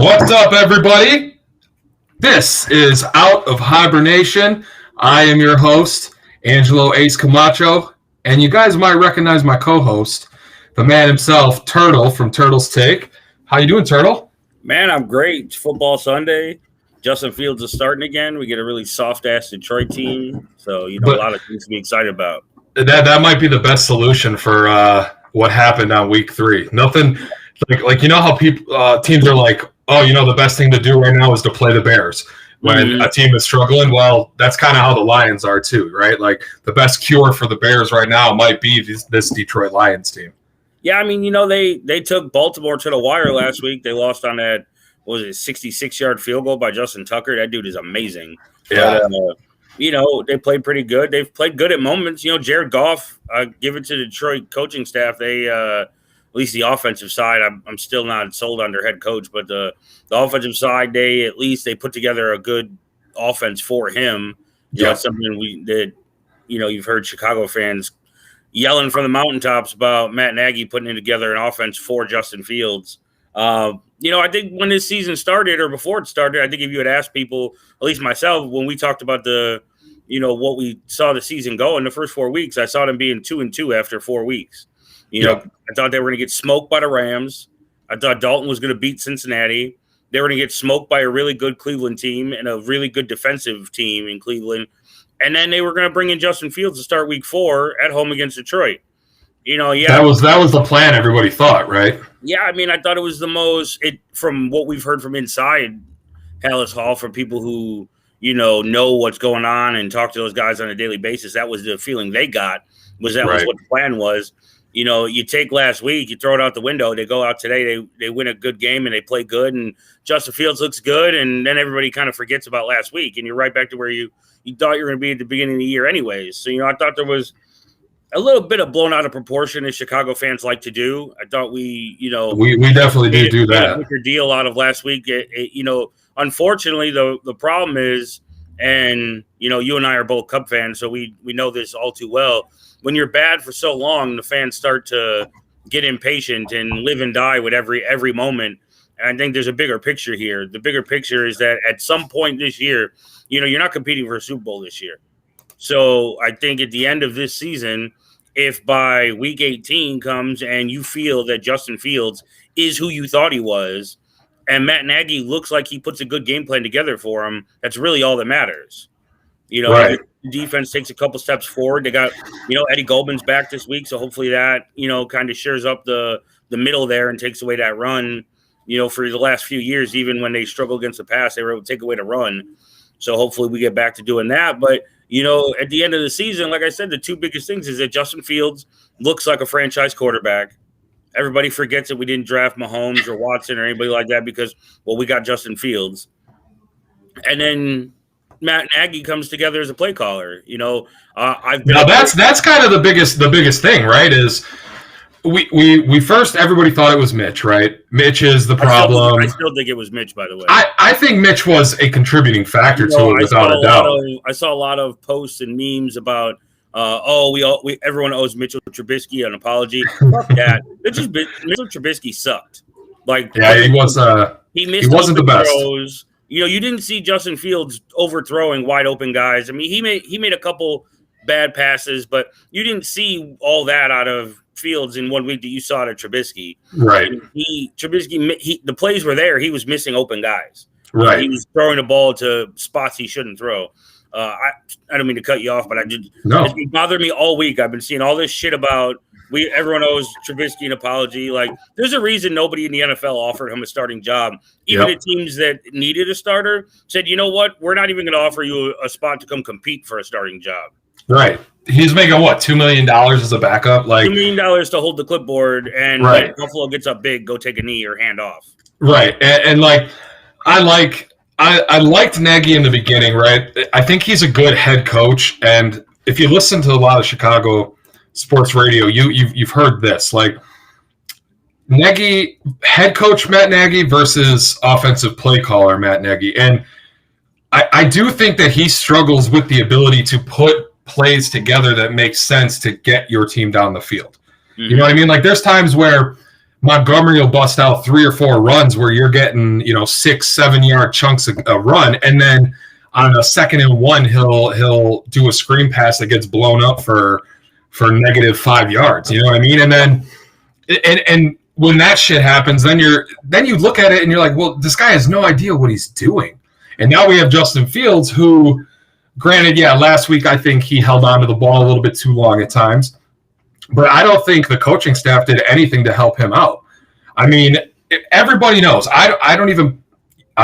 What's up, everybody? This is Out of Hibernation. I am your host, Angelo Ace Camacho, and you guys might recognize my co-host, the man himself, Turtle from Turtle's Take. How you doing, Turtle? Man, I'm great. It's football Sunday. Justin Fields is starting again. We get a really soft-ass Detroit team, so a lot of things to be excited about. That might be the best solution for what happened on week 3. Nothing like you know how people teams are like, oh, the best thing to do right now is to play the Bears when a team is struggling. Well, that's kind of how the Lions are too, right? Like the best cure for the Bears right now might be this Detroit Lions team. Yeah, I mean, they took Baltimore to the wire last week. They lost on that, 66-yard field goal by Justin Tucker. That dude is amazing. Yeah. But, they played pretty good. They've played good at moments. Jared Goff, give it to the Detroit coaching staff. They, at least the offensive side, I'm still not sold on their head coach, but the offensive side, they put together a good offense for him. It's something you've heard Chicago fans yelling from the mountaintops about Matt Nagy putting together an offense for Justin Fields. I think when this season started or before it started, I think if you had asked people, at least myself, when we talked about what we saw the season go in the first 4 weeks, I saw them being 2-2 after 4 weeks. I thought they were going to get smoked by the Rams. I thought Dalton was going to beat Cincinnati. They were going to get smoked by a really good Cleveland team and a really good defensive team in Cleveland. And then they were going to bring in Justin Fields to start week 4 at home against Detroit. That was the plan everybody thought, right? Yeah, I mean, I thought it was the most from what we've heard from inside Hallis Hall, from people who, know what's going on and talk to those guys on a daily basis. That was the feeling they got, was what the plan was. You take last week, you throw it out the window. They go out today, they win a good game and they play good, and Justin Fields looks good, and then everybody kind of forgets about last week, and you're right back to where you thought you were going to be at the beginning of the year anyways. So, I thought there was a little bit of blown out of proportion, as Chicago fans like to do. I thought we definitely do that. Made a deal out of last week. Unfortunately, the problem is, and you and I are both Cub fans, so we know this all too well. When you're bad for so long, the fans start to get impatient and live and die with every moment. And I think there's a bigger picture here. The bigger picture is that at some point this year, you're not competing for a Super Bowl this year. So I think at the end of this season, if by week 18 comes and you feel that Justin Fields is who you thought he was, and Matt Nagy looks like he puts a good game plan together for him, that's really all that matters. Right. The defense takes a couple steps forward. They got, Eddie Goldman's back this week, so hopefully that, kind of shares up the middle there and takes away that run. For the last few years, even when they struggle against the pass, they were able to take away the run. So hopefully we get back to doing that. But, at the end of the season, like I said, the two biggest things is that Justin Fields looks like a franchise quarterback. Everybody forgets that we didn't draft Mahomes or Watson or anybody like that because, we got Justin Fields. And then Matt Nagy comes together as a play caller. That's kind of the biggest thing, right? Is we first, everybody thought it was Mitch, right? Mitch is the problem. I still think it was Mitch, by the way. I think Mitch was a contributing factor to it, without a doubt. I saw a lot of posts and memes about, everyone owes Mitchell Trubisky an apology. Fuck that. Mitchell Trubisky sucked. He wasn't the best. Throws. You didn't see Justin Fields overthrowing wide open guys. I mean, he made a couple bad passes, but you didn't see all that out of Fields in 1 week that you saw out of Trubisky. Right. The plays were there. He was missing open guys. Right. He was throwing the ball to spots he shouldn't throw. I don't mean to cut you off, but it's been bothering me all week. I've been seeing all this shit about everyone owes Trubisky an apology. There's a reason nobody in the NFL offered him a starting job. Even the teams that needed a starter said, you know what? We're not even going to offer you a spot to come compete for a starting job. Right. He's making $2 million as a backup? $2 million to hold the clipboard, and when Buffalo gets up big, go take a knee or hand off. Right. And I liked Nagy in the beginning, right? I think he's a good head coach, and if you listen to a lot of Chicago sports radio, you've heard this. Nagy, head coach Matt Nagy versus offensive play caller Matt Nagy. And I do think that he struggles with the ability to put plays together that make sense to get your team down the field. Mm-hmm. You know what I mean? There's times where Montgomery will bust out 3 or 4 runs where you're getting, 6-7 yard chunks a run, and then on a 2nd and 1, he'll do a screen pass that gets blown up for -5 yards. You know what I mean? And then and when that shit happens, then you look at it and you're like, well, this guy has no idea what he's doing. And now we have Justin Fields, who, granted, last week I think he held on to the ball a little bit too long at times. But I don't think the coaching staff did anything to help him out. I mean, everybody knows. I'm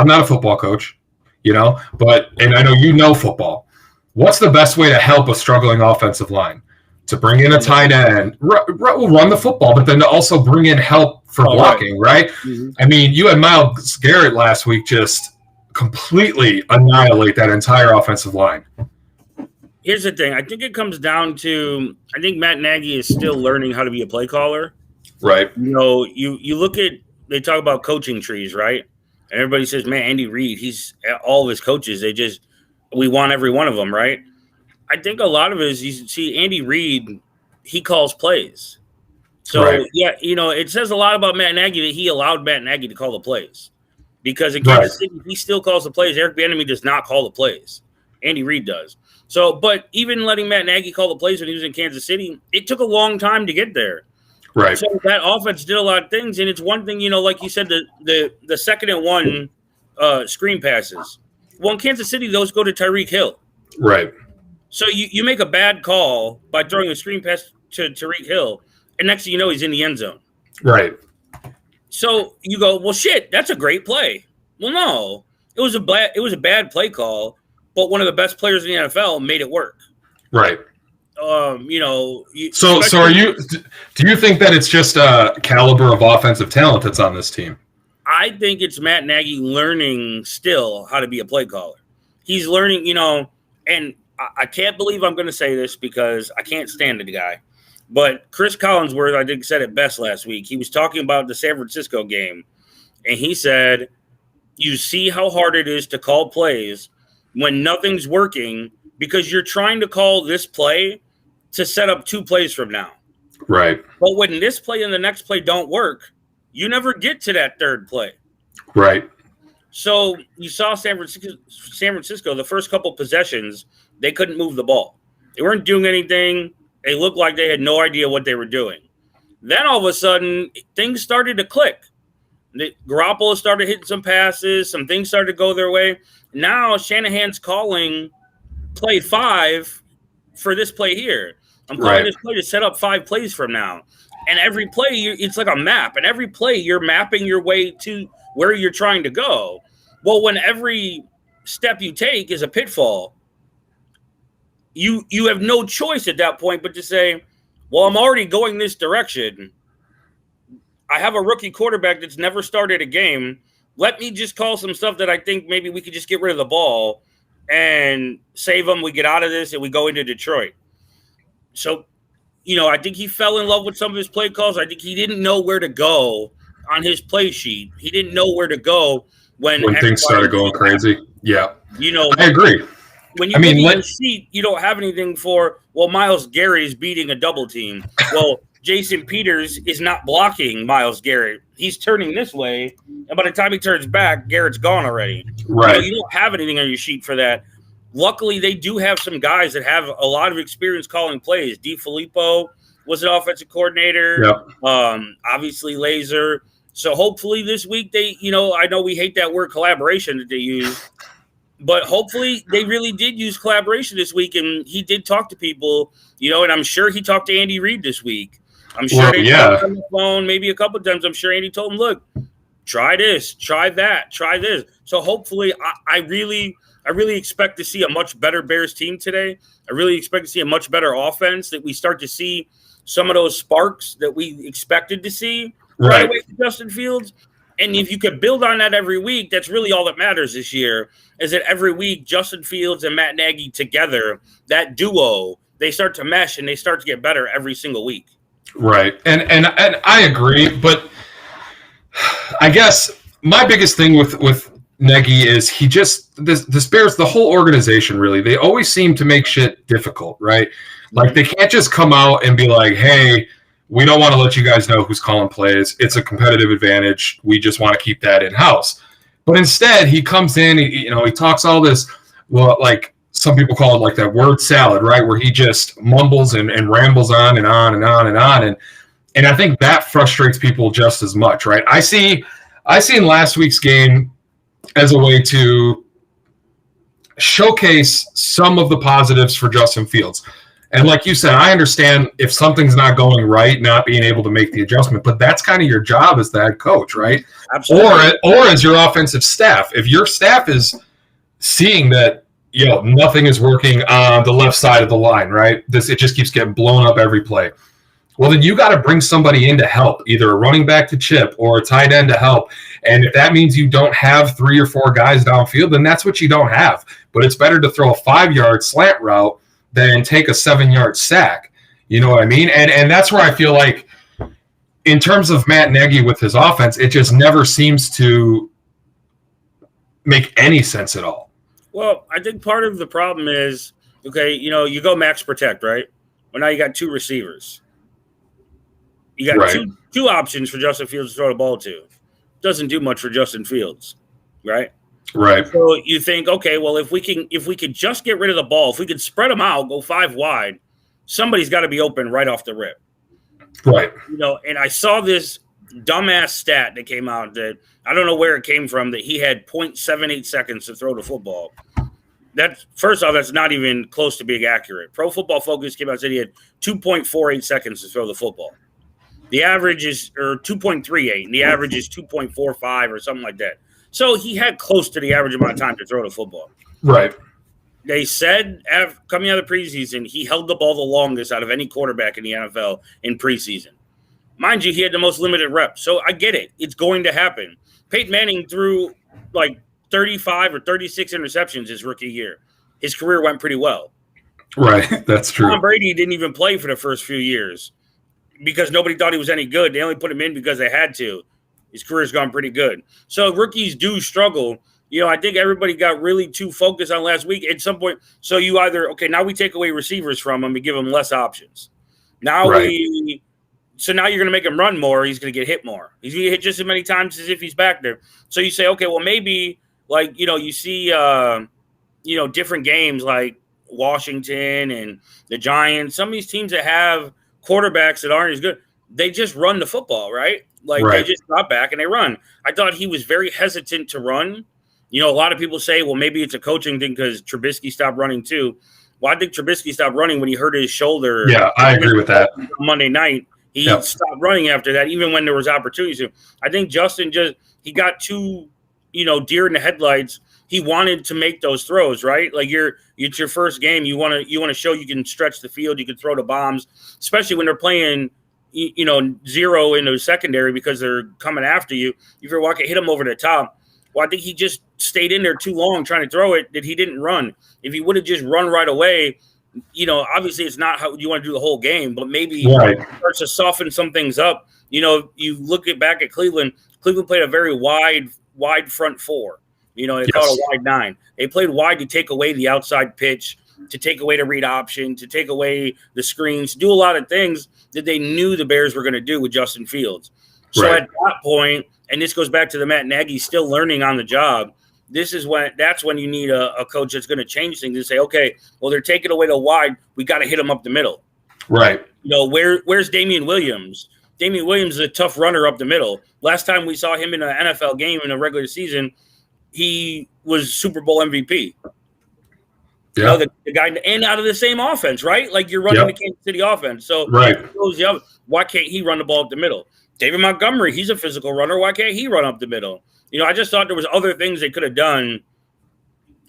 not a football coach, and I know football. What's the best way to help a struggling offensive line? To bring in a tight end, run the football, but then to also bring in help for blocking, right? Mm-hmm. I mean, you had Myles Garrett last week just completely annihilate that entire offensive line. Here's the thing. I think it comes down to, I think Matt Nagy is still learning how to be a play caller. Right. You look at, they talk about coaching trees, right? And everybody says, man, Andy Reid, he's all of his coaches. We want every one of them, right? I think a lot of it is, you see Andy Reid, he calls plays. So, right. It says a lot about Matt Nagy that he allowed Matt Nagy to call the plays. Because in Kansas City, he still calls the plays. Eric Bieniemy does not call the plays. Andy Reid does. So, but even letting Matt Nagy call the plays when he was in Kansas City, it took a long time to get there. Right. So that offense did a lot of things, and it's one thing, like you said, the 2nd and 1 screen passes. Well, in Kansas City, those go to Tyreek Hill. Right. So you make a bad call by throwing a screen pass to Tyreek Hill, and next thing you know, he's in the end zone. Right. So you go, well, shit, that's a great play. Well, no, it was a bad play call, but one of the best players in the NFL made it work. Right. So are you? Do you think that it's just a caliber of offensive talent that's on this team? I think it's Matt Nagy learning still how to be a play caller. He's learning, and I can't believe I'm going to say this because I can't stand the guy. But Chris Collinsworth, I think, said it best last week. He was talking about the San Francisco game, and he said, you see how hard it is to call plays when nothing's working because you're trying to call this play to set up 2 plays from now. Right. But when this play and the next play don't work, you never get to that 3rd play. Right. So you saw San Francisco, the first couple possessions, they couldn't move the ball. They weren't doing anything. They looked like they had no idea what they were doing. Then all of a sudden, things started to click. Garoppolo started hitting some passes. Some things started to go their way. Now Shanahan's calling play 5 for this play here. I'm calling this play to set up 5 plays from now. And every play, it's like a map. And every play, you're mapping your way to where you're trying to go. Well, when every step you take is a pitfall, you have no choice at that point but to say, well, I'm already going this direction. I have a rookie quarterback that's never started a game. Let me just call some stuff that I think maybe we could just get rid of the ball and save them. We get out of this and we go into Detroit. So, I think he fell in love with some of his play calls. I think he didn't know where to go on his play sheet. He didn't know where to go when things started going crazy. Yeah. I agree. When you look at your sheet, you don't have anything for, well, Myles Garrett is beating a double team. Well, Jason Peters is not blocking Myles Garrett. He's turning this way, and by the time he turns back, Garrett's gone already. Right. You don't have anything on your sheet for that. Luckily, they do have some guys that have a lot of experience calling plays. DeFilippo was an offensive coordinator. Yep. Obviously, Laser. So hopefully this week I know we hate that word collaboration that they use, but hopefully they really did use collaboration this week, and he did talk to people, and I'm sure he talked to Andy Reid this week. I'm sure they talked on the phone maybe a couple of times. I'm sure Andy told him, look, try this, try that, try this. So hopefully I really expect to see a much better Bears team today. I really expect to see a much better offense, that we start to see some of those sparks that we expected to see right away from Justin Fields. And if you could build on that every week, that's really all that matters this year, is that every week Justin Fields and Matt Nagy together, that duo, they start to mesh and they start to get better every single week. Right. And I agree, but I guess my biggest thing with Nagy is he just this Bears, the whole organization, really, they always seem to make shit difficult, right? Like they can't just come out and be like, hey, we don't want to let you guys know who's calling plays. It's a competitive advantage. We just want to keep that in-house. But instead, he comes in, he talks all this, well, like some people call it like that word salad, right? Where he just mumbles and rambles on and on and on and on. And I think that frustrates people just as much, right? I seen last week's game as a way to showcase some of the positives for Justin Fields. And like you said, I understand if something's not going right, not being able to make the adjustment, but that's kind of your job as the head coach, right? Absolutely. Or as your offensive staff. If your staff is seeing that, nothing is working on the left side of the line, right? It just keeps getting blown up every play. Well, then you got to bring somebody in to help, either a running back to chip or a tight end to help. And if that means you don't have 3 or 4 guys downfield, then that's what you don't have. But it's better to throw a 5-yard slant route than take a 7-yard sack. You know what I mean? And that's where I feel like in terms of Matt Nagy with his offense, it just never seems to make any sense at all. Well, I think part of the problem is, okay, you go max protect, right? Well, now you got 2 receivers. You got two options for Justin Fields to throw the ball to. Doesn't do much for Justin Fields, right? Right. So you think, okay, well, if we could just get rid of the ball, if we could spread them out, go 5 wide, somebody's got to be open right off the rip. Right. And I saw this dumbass stat that came out that I don't know where it came from, that he had 0.78 seconds to throw the football. That, first off, that's not even close to being accurate. Pro Football Focus came out and said he had 2.48 seconds to throw the football. The average is 2.38, and the average is 2.45 or something like that. So he had close to the average amount of time to throw the football. Right. They said coming out of the preseason, he held the ball the longest out of any quarterback in the NFL in preseason. Mind you, he had the most limited reps. So I get it. It's going to happen. Peyton Manning threw like 35 or 36 interceptions his rookie year. His career went pretty well. Right. That's true. Tom Brady didn't even play for the first few years because nobody thought he was any good. They only put him in because they had to. His career's gone pretty good. So rookies do struggle. I think everybody got really too focused on last week at some point. So you either, okay, now we take away receivers from him and give him less options. Now so now you're going to make him run more. He's going to get hit more. He's going to get hit just as many times as if he's back there. So you say, okay, well, maybe you see, different games like Washington and the Giants. Some of these teams that have quarterbacks that aren't as good, they just run the football, right? They just drop back and they run. I thought he was very hesitant to run. A lot of people say, well, maybe it's a coaching thing because Trubisky stopped running too. Well, I think Trubisky stopped running when he hurt his shoulder. Yeah, I agree with that. Monday night, he stopped running after that, even when there was opportunities to. I think Justin he got too, deer in the headlights. He wanted to make those throws, right? Like it's your first game. You want to show you can stretch the field. You can throw the bombs, especially when they're playing, zero in the secondary because they're coming after you. If you're walking, hit them over the top. Well, I think he just stayed in there too long trying to throw it that he didn't run. If he would have just run right away, obviously it's not how you want to do the whole game, but maybe starts to soften some things up. You look back at Cleveland. Cleveland played a very wide front four. They call it a wide 9. They played wide to take away the outside pitch, to take away the read option, to take away the screens, do a lot of things that they knew the Bears were going to do with Justin Fields. So at that point, and this goes back to the Matt Nagy still learning on the job, that's when you need a coach that's going to change things and say, okay, well, they're taking away the wide. We got to hit them up the middle. Right. Where's Damian Williams? Damian Williams is a tough runner up the middle. Last time we saw him in an NFL game in a regular season, he was Super Bowl MVP. Yeah. The guy and out of the same offense, right? Like you're running the Kansas City offense. So why can't he run the ball up the middle? David Montgomery, he's a physical runner. Why can't he run up the middle? I just thought there was other things they could have done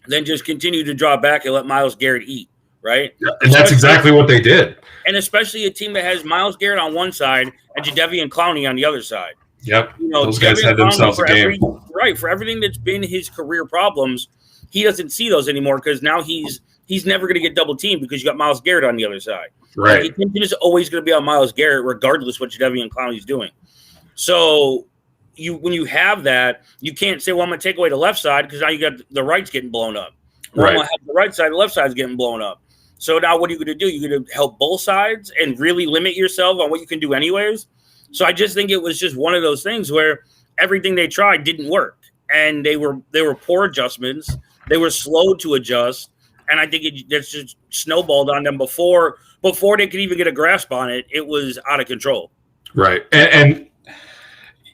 than just continue to draw back and let Myles Garrett eat, right? Yeah, and that's exactly what they did. And especially a team that has Myles Garrett on one side and Jadeveon Clowney on the other side. Yep. Those guys had themselves a game. For everything that's been his career problems, he doesn't see those anymore because now he's never going to get double teamed because you got Myles Garrett on the other side. Right. His attention is always going to be on Myles Garrett regardless what Jadeveon Clowney's doing. So when you have that, you can't say, well, I'm going to take away the left side because now you got the right's getting blown up. Or I'm going to have the right side, the left side's getting blown up. So now what are you going to do? You're going to help both sides and really limit yourself on what you can do anyways. So I just think it was just one of those things where everything they tried didn't work, and they were poor adjustments. They were slow to adjust, and I think that's just snowballed on them before they could even get a grasp on it. It was out of control. Right, and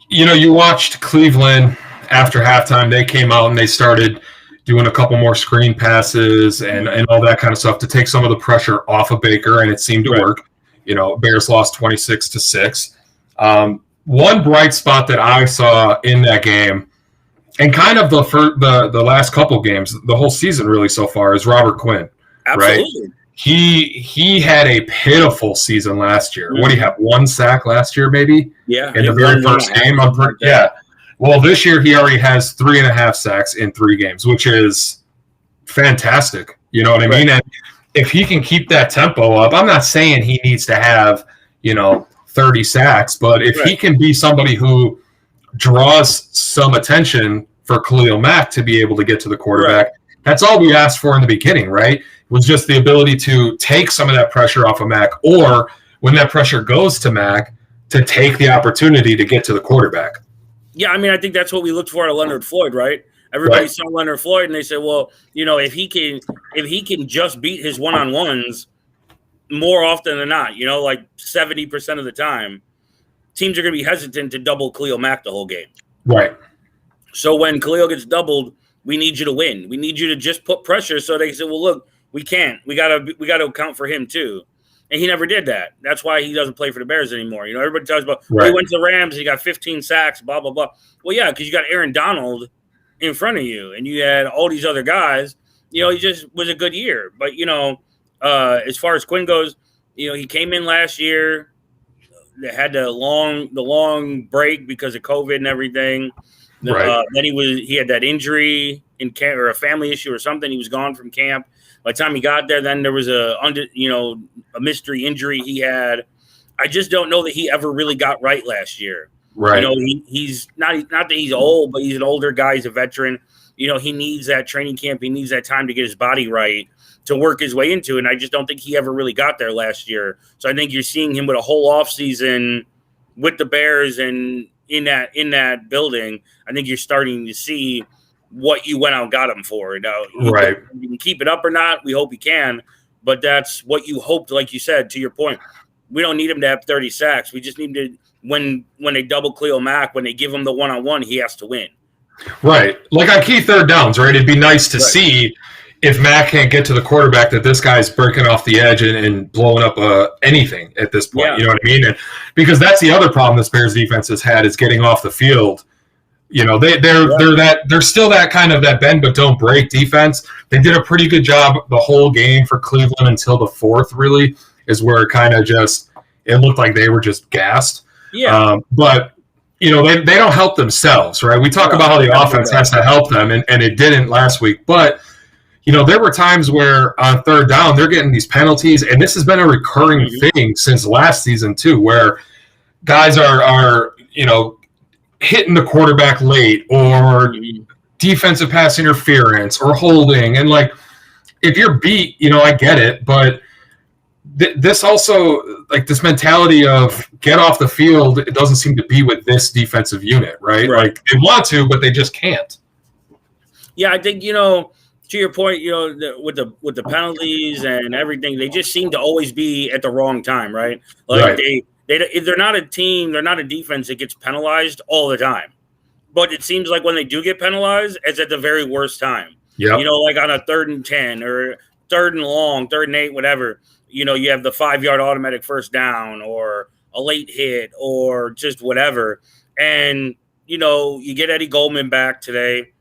you watched Cleveland after halftime. They came out and they started doing a couple more screen passes and all that kind of stuff to take some of the pressure off of Baker, and it seemed to work. Bears lost 26-6. One bright spot that I saw in that game, and kind of the last couple games, the whole season really so far, is Robert Quinn. Absolutely. Right? He had a pitiful season last year. What do you have? 1 sack last year, maybe? Yeah. In the very first game. Well, this year he already has 3.5 sacks in 3 games, which is fantastic. You know what I mean? And if he can keep that tempo up, I'm not saying he needs to have, 30 sacks, but if he can be somebody who draws some attention for Khalil Mack to be able to get to the quarterback, that's all we asked for in the beginning, right? It was just the ability to take some of that pressure off of Mack, or when that pressure goes to Mack, to take the opportunity to get to the quarterback. Yeah, I mean, I think that's what we looked for at Leonard Floyd, right? Everybody saw Leonard Floyd, and they said, well, if he can just beat his one-on-ones more often than not, like 70% of the time, teams are going to be hesitant to double Khalil Mack the whole game. Right. So when Khalil gets doubled, we need you to win. We need you to just put pressure. So they said, well, look, we can't. We gotta account for him too. And he never did that. That's why he doesn't play for the Bears anymore. Everybody talks about, he went to the Rams and he got 15 sacks, blah, blah, blah. Well, yeah, because you got Aaron Donald in front of you and you had all these other guys. He just was a good year. But, as far as Quinn goes, he came in last year. They had the long break because of COVID and everything. Then he had that injury in camp, or a family issue or something. He was gone from camp. By the time he got there, then there was a mystery injury he had. I just don't know that he ever really got right last year. Right. He's not that he's old, but he's an older guy. He's a veteran. He needs that training camp. He needs that time to get his body right to work his way into it. And I just don't think he ever really got there last year. So I think you're seeing him with a whole offseason with the Bears and in that building. I think you're starting to see what you went out and got him for. Now, you can keep it up or not. We hope he can, but that's what you hoped. Like you said, to your point, we don't need him to have 30 sacks. We just need to, when they double Khalil Mack, when they give him the one-on-one, he has to win. Right. Like on key third downs, right? It'd be nice to see if Mack can't get to the quarterback that this guy's breaking off the edge and blowing up anything at this point. Yeah. You know what I mean? And because that's the other problem this Bears defense has had, is getting off the field. They're still that kind of that bend but don't break defense. They did a pretty good job the whole game for Cleveland until the fourth, really, is where it kind of just it looked like they were just gassed. Yeah. But they don't help themselves, right? We talk about how the offense has to help them, and it didn't last week. But there were times where on third down they're getting these penalties, and this has been a recurring thing since last season too, where guys are hitting the quarterback late, or defensive pass interference, or holding. And like, if you're beat, I get it, but this also, like, this mentality of get off the field, it doesn't seem to be with this defensive unit, right? Like, they want to, but they just can't. Yeah, I think, to your point, with the penalties and everything, they just seem to always be at the wrong time, right? Like they're not a team, they're not a defense that gets penalized all the time. But it seems like when they do get penalized, it's at the very worst time. Yeah. Like on a 3rd and 10 or 3rd and long, 3rd and 8, whatever. You have the 5-yard automatic first down, or a late hit, or just whatever. And, you get Eddie Goldman back today.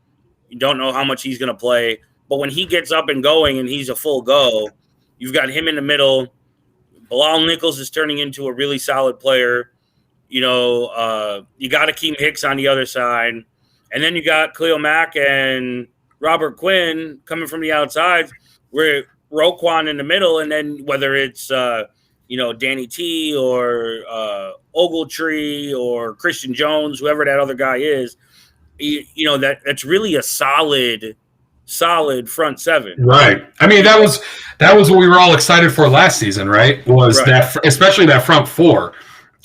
You don't know how much he's going to play. But when he gets up and going and he's a full go, you've got him in the middle. Bilal Nichols is turning into a really solid player. You got Akeem Hicks on the other side. And then you got Khalil Mack and Robert Quinn coming from the outside, where Roquan in the middle. And then whether it's, Danny T or Ogletree or Christian Jones, whoever that other guy is, that's really a solid solid front seven. Right. I mean, that was what we were all excited for last season, right? Was that especially that front four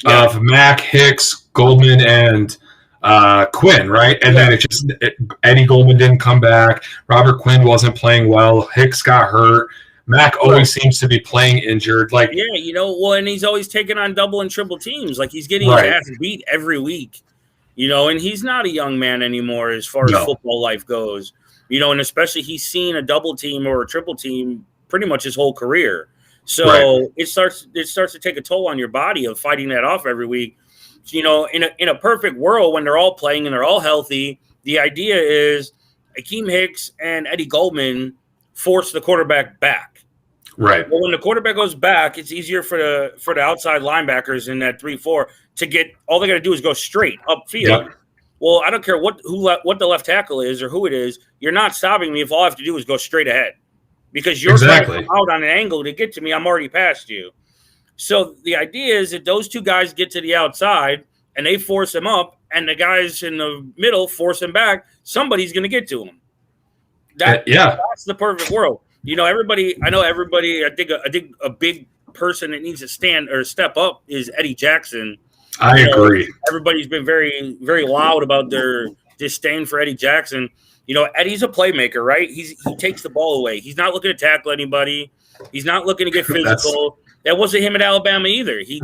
of Mack, Hicks, Goldman, and Quinn, right? And then Eddie Goldman didn't come back. Robert Quinn wasn't playing well. Hicks got hurt. Mack always seems to be playing injured. Like, and he's always taking on double and triple teams. Like, he's getting his ass beat every week, and he's not a young man anymore as far as football life goes, and especially he's seen a double team or a triple team pretty much his whole career. So it starts to take a toll on your body of fighting that off every week. In a perfect world, when they're all playing and they're all healthy, the idea is Akeem Hicks and Eddie Goldman force the quarterback back. Right. Well, when the quarterback goes back, it's easier for the outside linebackers in that 3-4 to get. All they got to do is go straight upfield. Yep. Well, I don't care what the left tackle is or who it is. You're not stopping me if all I have to do is go straight ahead, because you're trying to come out on an angle to get to me. I'm already past you. So the idea is that those two guys get to the outside and they force him up, and the guys in the middle force him back. Somebody's going to get to him. That's the perfect world. Everybody. I think a big person that needs to stand or step up is Eddie Jackson. I agree. Everybody's been very, very loud about their disdain for Eddie Jackson. Eddie's a playmaker, right? He takes the ball away. He's not looking to tackle anybody. He's not looking to get physical. That wasn't him at Alabama either. He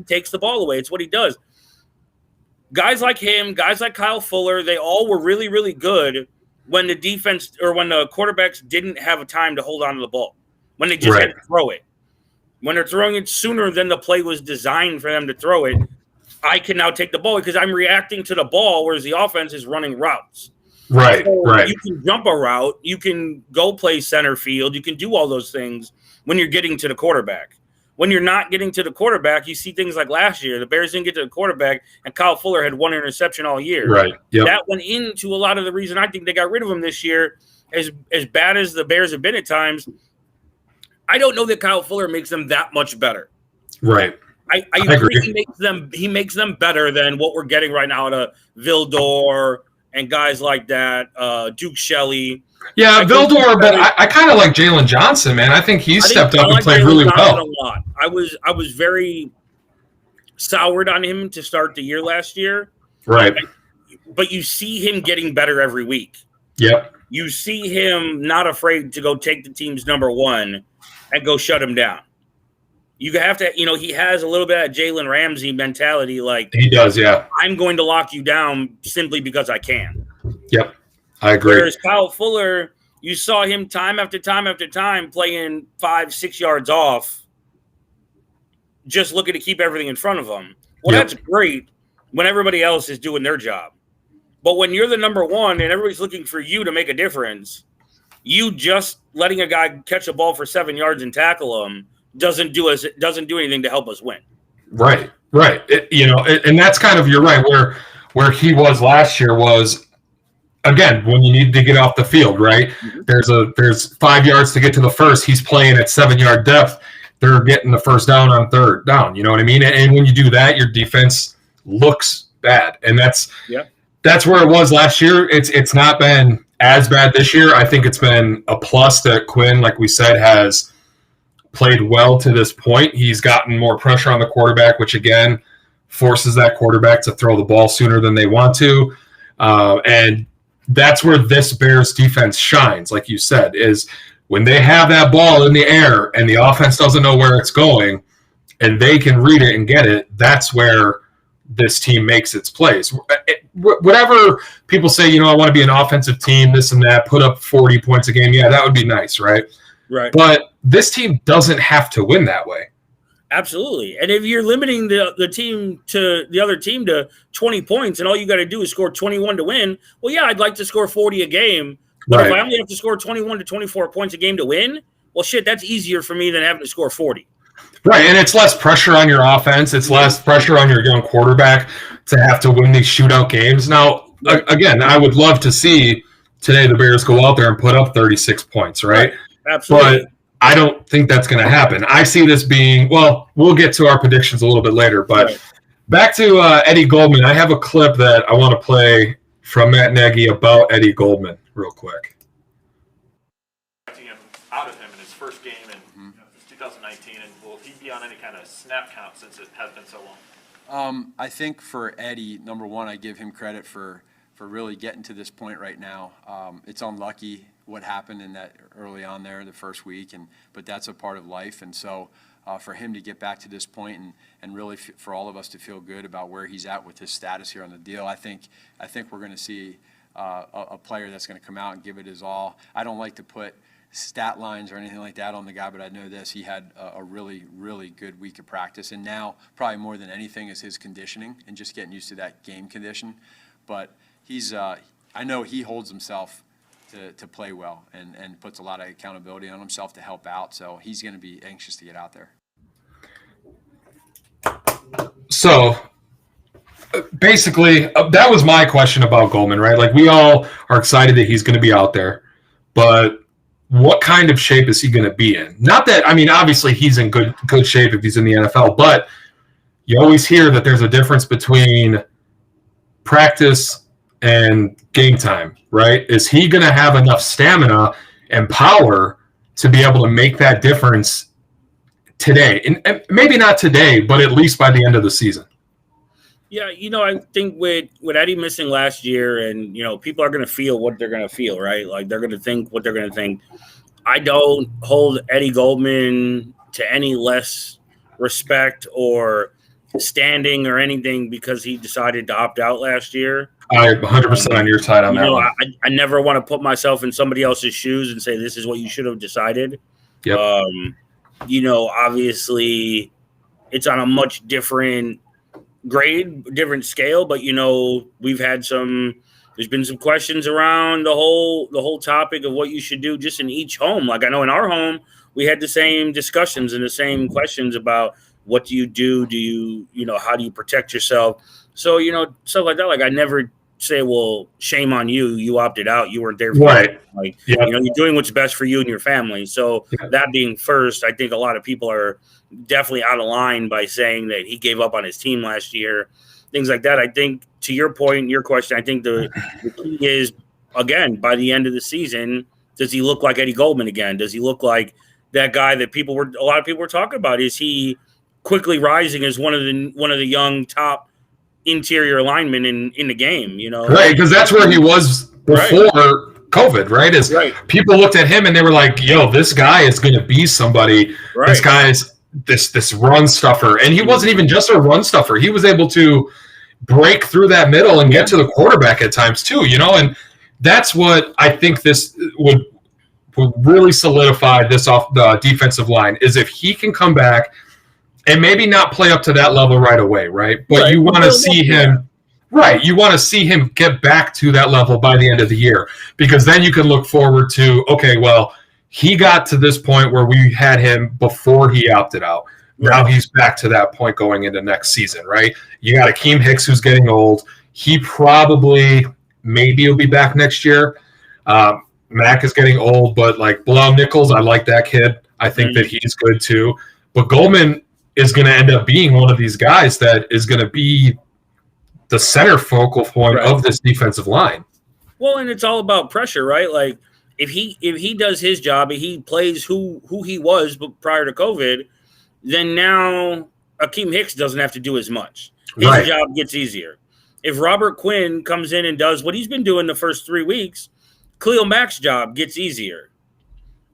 takes the ball away. It's what he does. Guys like him, guys like Kyle Fuller, they all were really, really good when the defense or when the quarterbacks didn't have a time to hold on to the ball, when they just had to throw it. When they're throwing it sooner than the play was designed for them to throw it, I can now take the ball because I'm reacting to the ball, whereas the offense is running routes. Right. You can jump a route. You can go play center field. You can do all those things when you're getting to the quarterback. When you're not getting to the quarterback, you see things like last year. The Bears didn't get to the quarterback, and Kyle Fuller had one interception all year. Right. Yep. That went into a lot of the reason I think they got rid of him this year. As bad as the Bears have been at times, I don't know that Kyle Fuller makes them that much better. Right. I agree. He makes them better than what we're getting right now to Vildor and guys like that, Duke Shelley. Yeah, Vildor, but I kind of like Jalen Johnson, man. I think he stepped up and played really well. A lot. I was very soured on him to start the year last year. Right. But you see him getting better every week. Yep. You see him not afraid to go take the team's number one and go shut him down. You have to, he has a little bit of Jalen Ramsey mentality. Like he does, yeah. I'm going to lock you down simply because I can. Yep. I agree. Whereas Kyle Fuller, you saw him time after time after time playing 5-6 yards off, just looking to keep everything in front of him. Well, that's great when everybody else is doing their job. But when you're the number one and everybody's looking for you to make a difference, you just letting a guy catch a ball for 7 yards and tackle him doesn't do anything to help us win. Right. And that's kind of, you're right, where he was last year was, again, when you need to get off the field, right? Mm-hmm. There's 5 yards to get to the first. He's playing at 7-yard depth. They're getting the first down on third down. You know what I mean? And when you do that, your defense looks bad. And that's where it was last year. It's not been as bad this year. I think it's been a plus that Quinn, like we said, has played well to this point. He's gotten more pressure on the quarterback, which again forces that quarterback to throw the ball sooner than they want to. And that's where this Bears defense shines, like you said, is when they have that ball in the air and the offense doesn't know where it's going and they can read it and get it, that's where this team makes its plays. Whatever people say, I want to be an offensive team, this and that, put up 40 points a game. Yeah, that would be nice, right? Right. But this team doesn't have to win that way. Absolutely. And if you're limiting the team to the other team to 20 points and all you got to do is score 21 to win, well, yeah, I'd like to score 40 a game. But if I only have to score 21 to 24 points a game to win, well, shit, that's easier for me than having to score 40. Right, and it's less pressure on your offense. It's less pressure on your young quarterback to have to win these shootout games. Now, again, I would love to see today the Bears go out there and put up 36 points, right? Absolutely. But I don't think that's going to happen. I see this being, well, we'll get to our predictions a little bit later, but back to Eddie Goldman. I have a clip that I want to play from Matt Nagy about Eddie Goldman real quick. he be on any kind of snap count since it has been so long? I think for Eddie, number one, I give him credit for really getting to this point right now. It's unlucky what happened in that early on there the first week, but that's a part of life. And so for him to get back to this point and really for all of us to feel good about where he's at with his status here on the deal, I think we're going to see a player that's going to come out and give it his all. I don't like to put stat lines or anything like that on the guy, but I know this: he had a really, really good week of practice, and now probably more than anything is his conditioning and just getting used to that game condition. But he's I know he holds himself to play well and puts a lot of accountability on himself to help out, so he's going to be anxious to get out there. So basically, that was my question about Goldman, right? Like, we all are excited that he's going to be out there, but what kind of shape is he going to be in? Not that, I mean, obviously he's in good shape if he's in the NFL, but you always hear that there's a difference between practice and game time, right? Is he going to have enough stamina and power to be able to make that difference today? And maybe not today, but at least by the end of the season. Yeah, I think with Eddie missing last year, and people are going to feel what they're going to feel, right? Like, they're going to think what they're going to think. I don't hold Eddie Goldman to any less respect or standing or anything because he decided to opt out last year. I'm 100% on your side on that one. I never want to put myself in somebody else's shoes and say this is what you should have decided. Yep. Obviously, it's on a much different grade, different scale, but we've had there's been some questions around the whole topic of what you should do just in each home. Like, I know in our home we had the same discussions and the same questions about what do you do? Do you how do you protect yourself? So stuff like that. Like, I never say, well, shame on you, you opted out, you weren't there for right. It. Like, you're doing what's best for you and your family. So that being first, I think a lot of people are definitely out of line by saying that he gave up on his team last year, things like that. I think, to your point, your question, I think the key is, again, by the end of the season, does he look like Eddie Goldman again? Does he look like that guy that a lot of people were talking about? Is he quickly rising as one of the young top interior linemen in the game? Right, because that's where he was before COVID, right? People looked at him and they were like, yo, this guy is going to be somebody. Right. This guy's this run stuffer. And he wasn't even just a run stuffer. He was able to break through that middle and get to the quarterback at times too, and that's what I think this would really solidify this off the defensive line, is if he can come back and maybe not play up to that level right away, right? But you want to see him, right? You want to see him get back to that level by the end of the year, because then you can look forward to, okay, well, he got to this point where we had him before he opted out. Now he's back to that point going into next season, right? You got Akeem Hicks, who's getting old. He maybe will be back next year. Mac is getting old, but like Bilal Nichols, I like that kid. I think that he's good too. But Goldman is going to end up being one of these guys that is going to be the center focal point of this defensive line. Well, and it's all about pressure, right? Like, if he does his job, if he plays who he was prior to COVID, then now Akeem Hicks doesn't have to do as much. His job gets easier. If Robert Quinn comes in and does what he's been doing the first 3 weeks, Khalil Mack's job gets easier.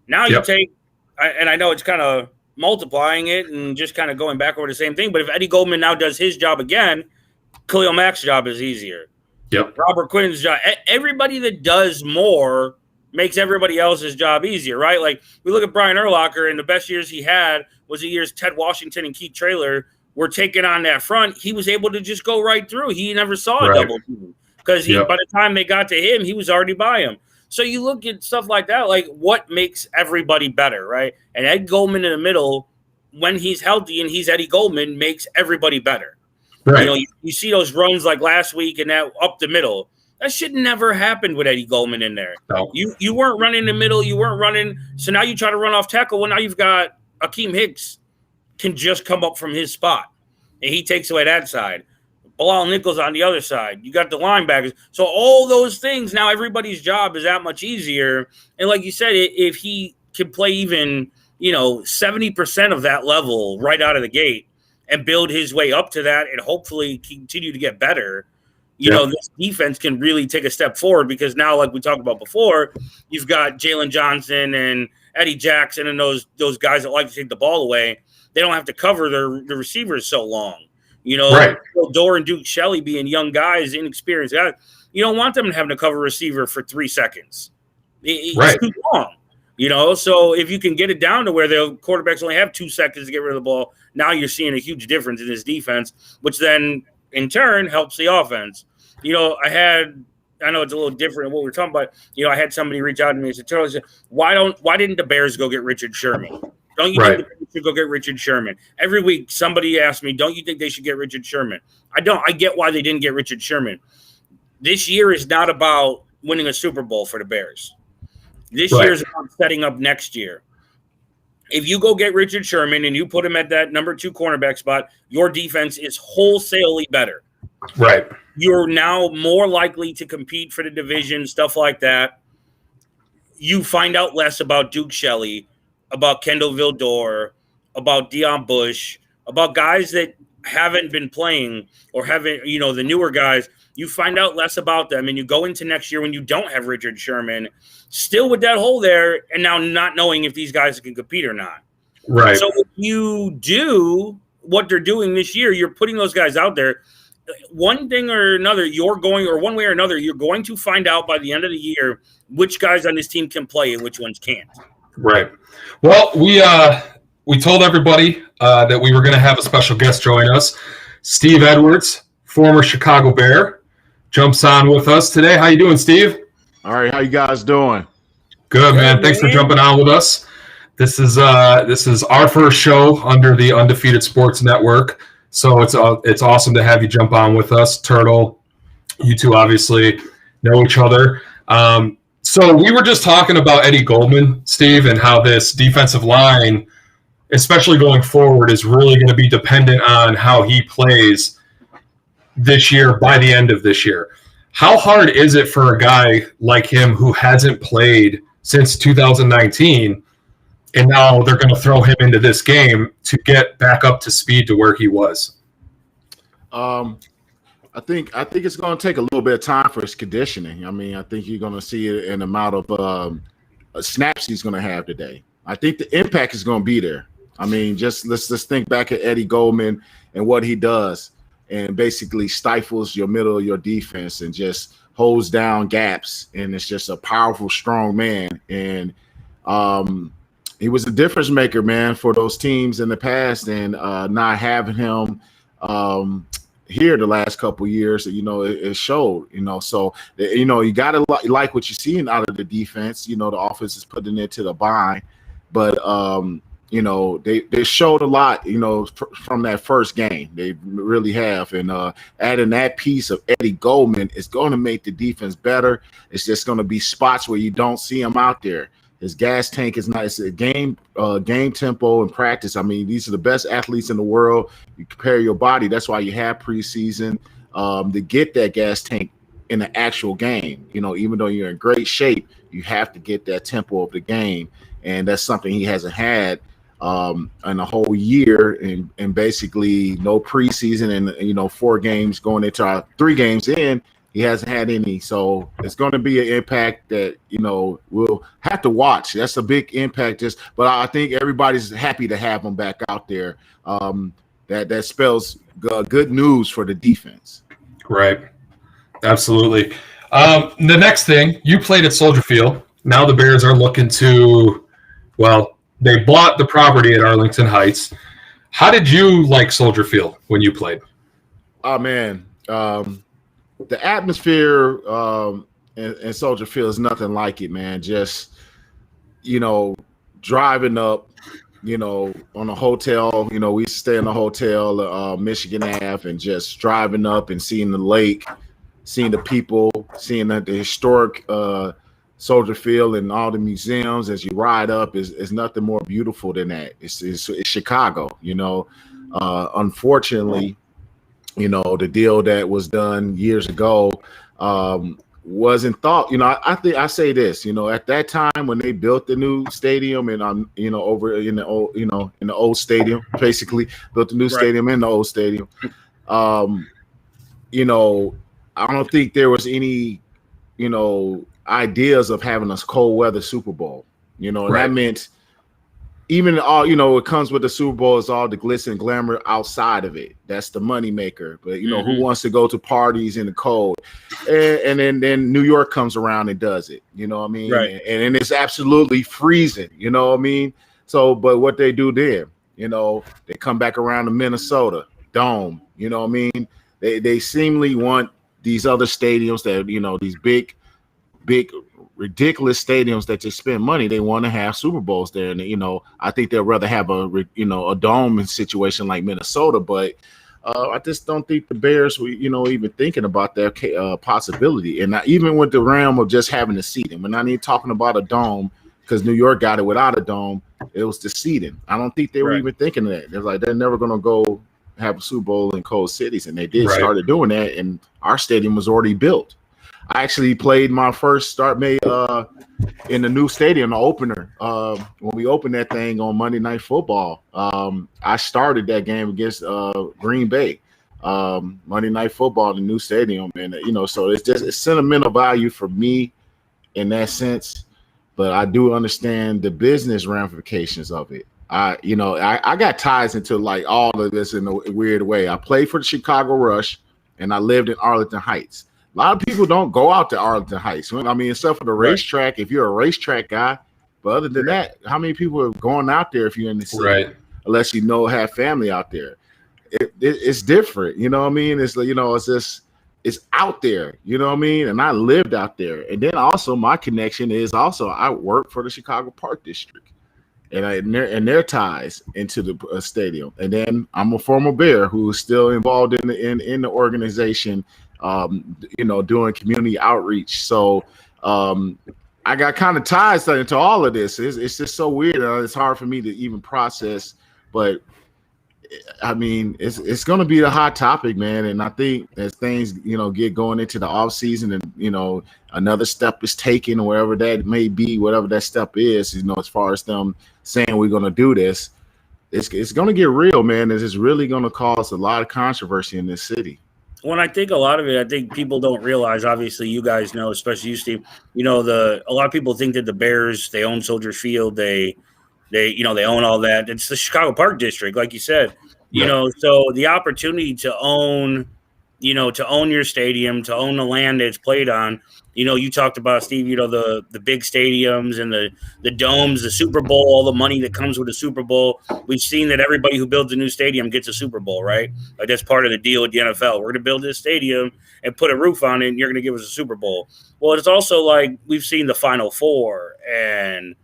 Now you take, and I know it's kind of multiplying it and just kind of going back over the same thing, but if Eddie Goldman now does his job again, Khalil Mack's job is easier. Yep. Robert Quinn's job. Everybody that does more makes everybody else's job easier, right? Like, we look at Brian Urlacher, and the best years he had was the years Ted Washington and Keith Traylor were taking on that front. He was able to just go right through. He never saw a double team because by the time they got to him, he was already by him. So you look at stuff like that, like what makes everybody better, right? And Ed Goldman in the middle, when he's healthy and he's Eddie Goldman, makes everybody better. Right. You see those runs like last week and that up the middle. That shit never happened with Eddie Goldman in there. No. You weren't running the middle. You weren't running. So now you try to run off tackle. Well, now you've got Akeem Hicks can just come up from his spot, and he takes away that side. Bilal Nichols on the other side. You got the linebackers. So all those things, now everybody's job is that much easier. And like you said, if he can play even, 70% of that level right out of the gate and build his way up to that and hopefully continue to get better, this defense can really take a step forward, because now, like we talked about before, you've got Jalen Johnson and Eddie Jackson and those guys that like to take the ball away. They don't have to cover the receivers so long. Right. Dore and Duke Shelley being young guys, inexperienced guys, you don't want them having to cover a receiver for 3 seconds. It's too long. So if you can get it down to where the quarterbacks only have 2 seconds to get rid of the ball, now you're seeing a huge difference in this defense, which then in turn helps the offense. I know it's a little different than what we're talking about. I had somebody reach out to me and said, why didn't the Bears go get Richard Sherman? Don't you think the Bears should go get Richard Sherman? Every week somebody asks me, don't you think they should get Richard Sherman? I don't. I get why they didn't get Richard Sherman. This year is not about winning a Super Bowl for the Bears. This year is about setting up next year. If you go get Richard Sherman and you put him at that number 2 cornerback spot, your defense is wholesalely better. Right. You're now more likely to compete for the division, stuff like that. You find out less about Duke Shelley, about Kendall Vildor, about Deion Bush, about guys that haven't been playing or haven't, the newer guys. You find out less about them, and you go into next year when you don't have Richard Sherman, still with that hole there, and now not knowing if these guys can compete or not. Right. So if you do what they're doing this year, you're putting those guys out there. One thing or another, one way or another, you're going to find out by the end of the year which guys on this team can play and which ones can't. Right. Well, we told everybody that we were going to have a special guest join us. Steve Edwards, former Chicago Bear, jumps on with us today. How you doing, Steve? All right, how you guys doing? Good, man. Thanks for jumping on with us. This is our first show under the Undefeated Sports Network, so it's awesome to have you jump on with us. Turtle, you two obviously know each other. So we were just talking about Eddie Goldman, Steve, and how this defensive line, especially going forward, is really going to be dependent on how he plays this year by the end of this year. How hard is it for a guy like him who hasn't played since 2019, and now they're going to throw him into this game to get back up to speed to where he was? I think it's going to take a little bit of time for his conditioning. I mean, I think you're going to see it in the amount of snaps he's going to have today. I think the impact is going to be there. I mean, let's think back at Eddie Goldman and what he does, and basically stifles your middle of your defense and just holds down gaps. And it's just a powerful, strong man. And he was a difference maker, man, for those teams in the past. And not having him here the last couple of years, it showed, So, you got to like what you're seeing out of the defense. The offense is putting it to the bind. But, they showed a lot, from that first game. They really have. And adding that piece of Eddie Goldman is going to make the defense better. It's just going to be spots where you don't see him out there. His gas tank is not. It's a game tempo and practice. I mean, these are the best athletes in the world. You prepare your body. That's why you have preseason to get that gas tank in the actual game. Even though you're in great shape, you have to get that tempo of the game. And that's something he hasn't had in a whole year, and basically no preseason, and 4 games going into our 3 games in, he hasn't had any. So it's going to be an impact that we'll have to watch. That's a big impact. But I think everybody's happy to have him back out there. That spells good news for the defense. Right, absolutely. The next thing, you played at Soldier Field. Now the Bears are looking to, they bought the property at Arlington Heights. How did you like Soldier Field when you played? Oh, man. The atmosphere in Soldier Field is nothing like it, man. Just, driving up, on a hotel. We stay in a hotel, Michigan Ave, and just driving up and seeing the lake, seeing the people, seeing the historic Soldier Field and all the museums as you ride up is nothing more beautiful than that. It's Chicago, Unfortunately, the deal that was done years ago wasn't thought. I think I say this. At that time when they built the new stadium and over in the old, in the old stadium, basically built the new stadium in the old stadium. I don't think there was any, ideas of having a cold weather Super Bowl. And that meant even all, it comes with the Super Bowl is all the glitz and glamour outside of it. That's the money maker. But who wants to go to parties in the cold? And then New York comes around and does it. You know what I mean? Right. And it's absolutely freezing. You know what I mean? So, but what they do then, they come back around to Minnesota Dome. You know what I mean? They seemingly want these other stadiums that these big ridiculous stadiums that just spend money. They want to have Super Bowls there, and I think they'd rather have a dome situation like Minnesota. But I just don't think the Bears were even thinking about that possibility. And even with the realm of just having the seating, we're not even talking about a dome because New York got it without a dome. It was the seating. I don't think they were even thinking of that. They're like they're never going to go have a Super Bowl in cold cities, and they did started doing that. And our stadium was already built. I actually played my first start made in the new stadium, the opener. When we opened that thing on Monday Night Football, I started that game against Green Bay. Monday Night Football, the new stadium, and so it's sentimental value for me in that sense. But I do understand the business ramifications of it. I got ties into like all of this in a weird way. I played for the Chicago Rush, and I lived in Arlington Heights. A lot of people don't go out to Arlington Heights. I mean, except for the racetrack, if you're a racetrack guy. But other than that, how many people are going out there if you're in the city? Right. Unless have family out there. It's different. You know what I mean? It's it's just it's out there. You know what I mean? And I lived out there. And then also my connection is also I work for the Chicago Park District. And their ties into the stadium. And then I'm a former Bear who is still involved in the organization. Doing community outreach. So I got kind of ties into all of this. It's just so weird. It's hard for me to even process, but I mean, it's going to be a hot topic, man. And I think as things, get going into the off season and, another step is taken or wherever that may be, whatever that step is, as far as them saying we're going to do this, it's going to get real, man. It's really going to cause a lot of controversy in this city. When I think a lot of it, I think people don't realize, obviously you guys know, especially you, Steve, a lot of people think that the Bears, they own Soldier Field. They own all that. It's the Chicago Park District, like you said, so the opportunity to own, to own your stadium, to own the land that it's played on, you talked about, Steve, the big stadiums and the domes, the Super Bowl, all the money that comes with the Super Bowl. We've seen that everybody who builds a new stadium gets a Super Bowl, right? Like that's part of the deal with the NFL. We're going to build this stadium and put a roof on it, and you're going to give us a Super Bowl. Well, it's also like we've seen the Final Four and,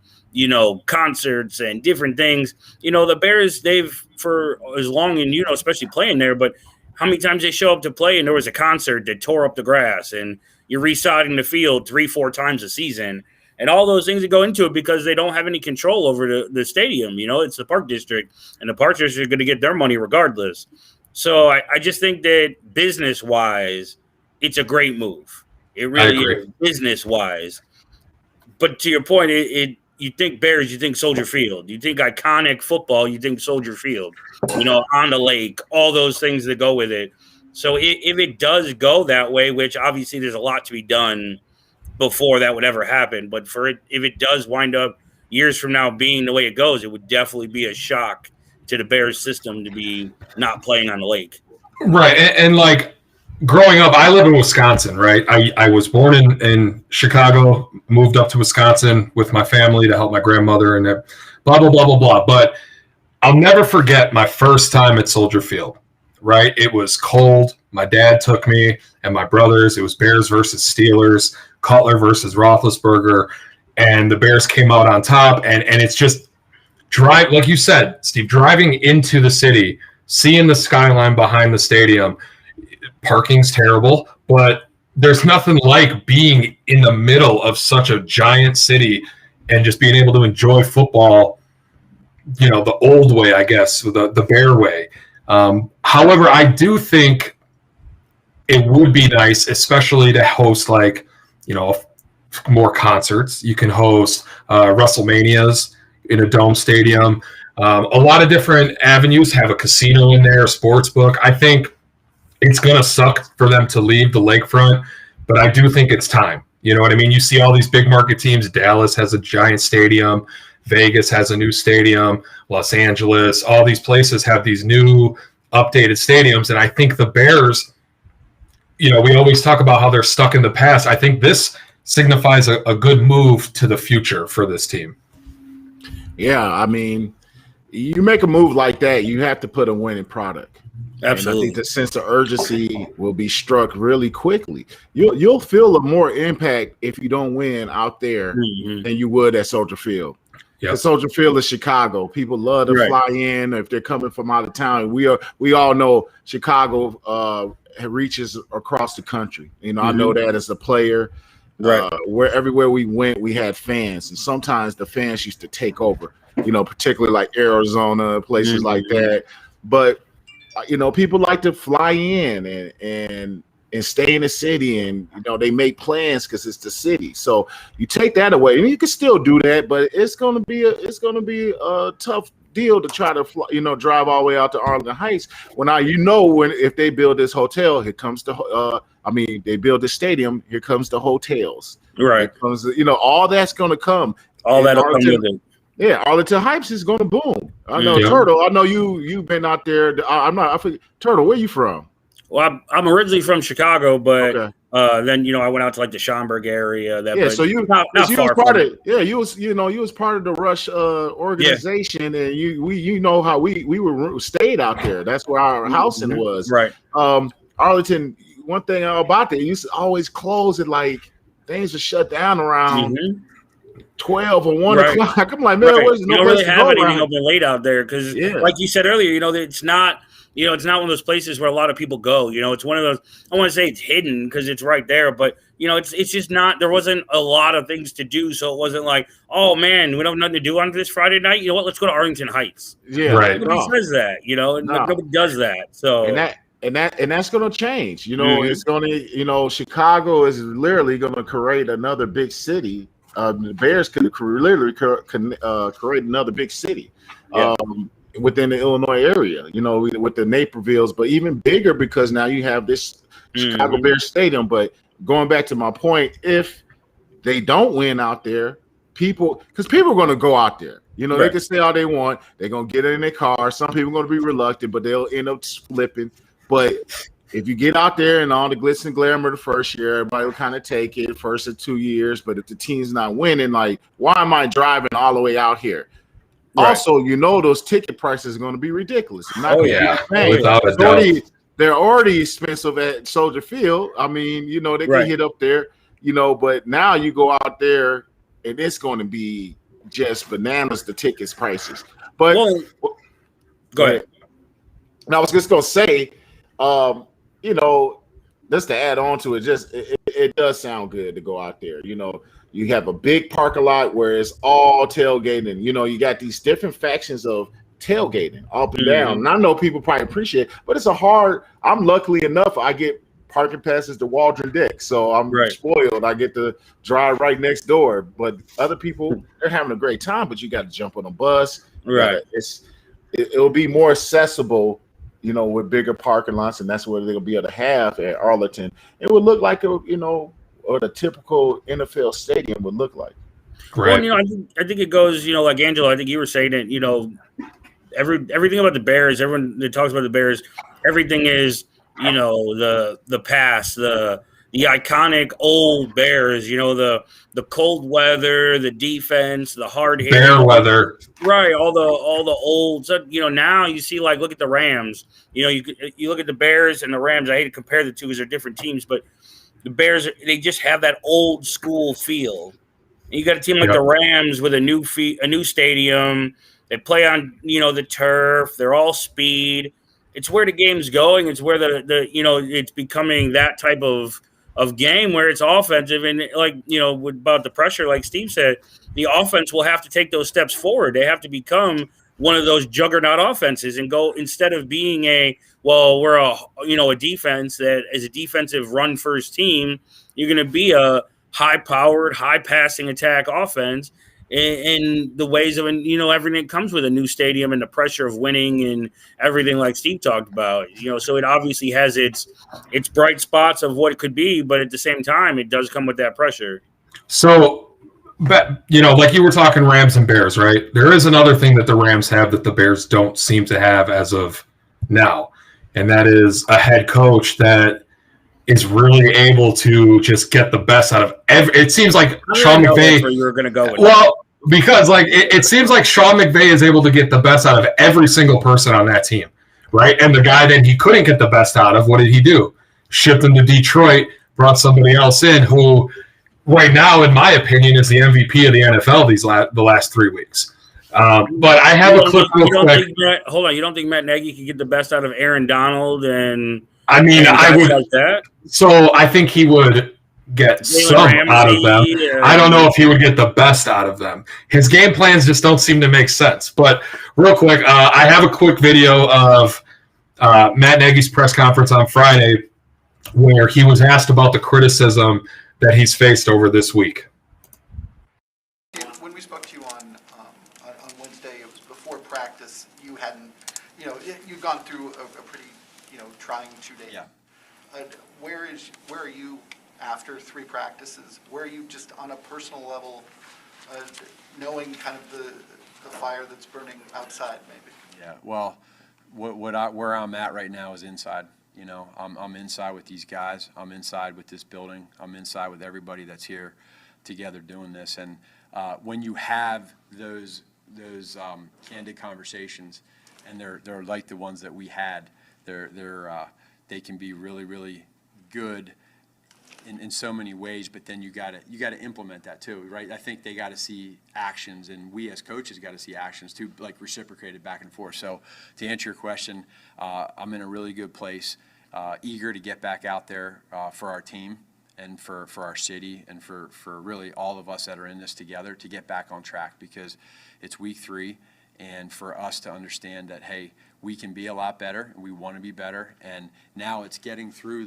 concerts and different things. The Bears, they've, for as long, and, especially playing there, but how many times they show up to play and there was a concert that tore up the grass and you're resodding the field 3-4 times a season and all those things that go into it because they don't have any control over the stadium. It's the Park District, and the Park District are going to get their money regardless. So I just think that business-wise, it's a great move. It really is business-wise. But to your point, you think Bears, you think Soldier Field. You think iconic football, you think Soldier Field. On the lake, all those things that go with it. So if it does go that way, which obviously there's a lot to be done before that would ever happen, but if it does wind up years from now being the way it goes, it would definitely be a shock to the Bears system to be not playing on the lake. Right. And like growing up, I live in Wisconsin, right? I was born in Chicago, moved up to Wisconsin with my family to help my grandmother and blah, blah, blah, blah, blah. But I'll never forget my first time at Soldier Field. Right, it was cold. My dad took me and my brothers. It was Bears versus Steelers, Cutler versus Roethlisberger, and the Bears came out on top. And it's just like you said, Steve, driving into the city, seeing the skyline behind the stadium. Parking's terrible, but there's nothing like being in the middle of such a giant city and just being able to enjoy football, the old way, I guess, the Bear way. However, I do think it would be nice, especially to host like more concerts. You can host WrestleManias in a dome stadium. A lot of different avenues, have a casino in there, a sports book. I think it's going to suck for them to leave the lakefront, but I do think it's time. You know what I mean? You see all these big market teams. Dallas has a giant stadium. Vegas has a new stadium. Los Angeles, all these places have these new updated stadiums. And I think the Bears, we always talk about how they're stuck in the past. I think this signifies a good move to the future for this team. Yeah, I mean, you make a move like that, you have to put a winning product. Absolutely. And I think the sense of urgency will be struck really quickly. You'll feel a more impact if you don't win out there than you would at Soldier Field. Yep. Soldier Field is Chicago. People love to fly in if they're coming from out of town. We all know Chicago reaches across the country. I know that as a player. Right. Everywhere we went, we had fans, and sometimes the fans used to take over. Particularly like Arizona, places like that. But people like to fly in and stay in the city, and they make plans because it's the city. So you take that away, and you can still do that, but it's going to be a tough deal to try to drive all the way out to Arlington Heights. When if they build this hotel, here comes they build the stadium, here comes the hotels. Right. Here comes all that's going to come. All that'll come with it. Yeah, Arlington Heights is going to boom. I know, Turtle. I know you've been out there. I forget, Turtle. Where you from? Well, I'm originally from Chicago, but then I went out to like the Schaumburg area. So you was part of you was part of the Rush organization, and we know how we stayed out there. That's where our housing was. Right. Arlington. One thing about that, you used to always close it like things are shut down around 12 or 1 o'clock. I'm like, man, where's no place to go have anything open late out there because, like you said earlier, it's not it's not one of those places where a lot of people go. It's one of those. I want to say it's hidden because it's right there, but it's just not. There wasn't a lot of things to do, so it wasn't like, oh man, we don't have nothing to do on this Friday night. You know what? Let's go to Arlington Heights. Yeah, right. Nobody says that. Nobody does that. So And that's going to change. It's going to. Chicago is literally going to create another big city. The Bears could literally create another big city within the Illinois area, with the Napervilles, but even bigger because now you have this Chicago Bears stadium. But going back to my point, if they don't win out there, people are going to go out there. They can say all they want. They're going to get in their car. Some people are going to be reluctant, but they'll end up flipping. But if you get out there and all the glitz and glamour the first year, everybody will kind of take it first or 2 years. But if the team's not winning, like, why am I driving all the way out here? Right. Also, those ticket prices are going to be ridiculous. Without a doubt. They're already expensive at Soldier Field. I mean, they can hit up there, but now you go out there and it's going to be just bananas, the tickets prices. But go ahead. And I was just going to say, just to add on to it, it does sound good to go out there. You have a big parking lot where it's all tailgating. You got these different factions of tailgating up and down. And I know people probably appreciate it, but I'm luckily enough, I get parking passes to Waldron Dick. So I'm spoiled. I get to drive right next door. But other people, they're having a great time, but you got to jump on a bus. Right. It'll be more accessible, with bigger parking lots, and that's what they'll be able to have at Arlington. It would look like what a typical NFL stadium would look like. Right. Well, I think it goes, like Angelo, I think you were saying it, everything about the Bears, everyone that talks about the Bears, everything is, the past, the iconic old Bears, the cold weather, the defense, the hard hitting, bear weather, right? All the old. So, now you see, like, look at the Rams. You look at the Bears and the Rams. I hate to compare the two because they're different teams, but the Bears, they just have that old school feel. And you got a team like the Rams with a new stadium. They play on the turf. They're all speed. It's where the game's going. It's where the it's becoming that type of game where it's offensive, and about the pressure, like Steve said, the offense will have to take those steps forward. They have to become one of those juggernaut offenses and go, instead of being we're a defense that is a defensive run first team, you're going to be a high-powered, high-passing attack offense in the ways of, everything that comes with a new stadium and the pressure of winning and everything like Steve talked about. So it obviously has its bright spots of what it could be, but at the same time, it does come with that pressure. So, but like you were talking Rams and Bears, right? There is another thing that the Rams have that the Bears don't seem to have as of now, and that is a head coach that is really able to just get the best out of every. It seems like Sean McVay. Where you were going to go with well, because it seems like Sean McVay is able to get the best out of every single person on that team, right? And the guy that he couldn't get the best out of, what did he do? Shipped him to Detroit, brought somebody else in who, right now, in my opinion, is the MVP of the NFL the last 3 weeks. But I have a clip real quick. Hold on, you don't think Matt Nagy could get the best out of Aaron Donald and? I mean, I would. Like that? So I think he would get some out of them. I don't know if he would get the best out of them. His game plans just don't seem to make sense. But real quick, I have a quick video of Matt Nagy's press conference on Friday where he was asked about the criticism that he's faced over this week. When we spoke to you on Wednesday, it was before practice. You hadn't, you'd gone through a pretty, trying 2 days. Yeah. Where are you after 3 practices? Where are you just on a personal level, knowing kind of the fire that's burning outside, maybe? Yeah. Well, where I'm at right now is inside. I'm inside with these guys. I'm inside with this building. I'm inside with everybody that's here together doing this. And when you have those candid conversations, and they're like the ones that we had, they can be really, really good in so many ways. But then you got to implement that too, right? I think they got to see actions, and we as coaches got to see actions too, like reciprocated back and forth. So to answer your question, I'm in a really good place, eager to get back out there for our team and for our city and for really all of us that are in this together to get back on track, because it's week 3, and for us to understand that, hey, we can be a lot better and we want to be better. And now it's getting through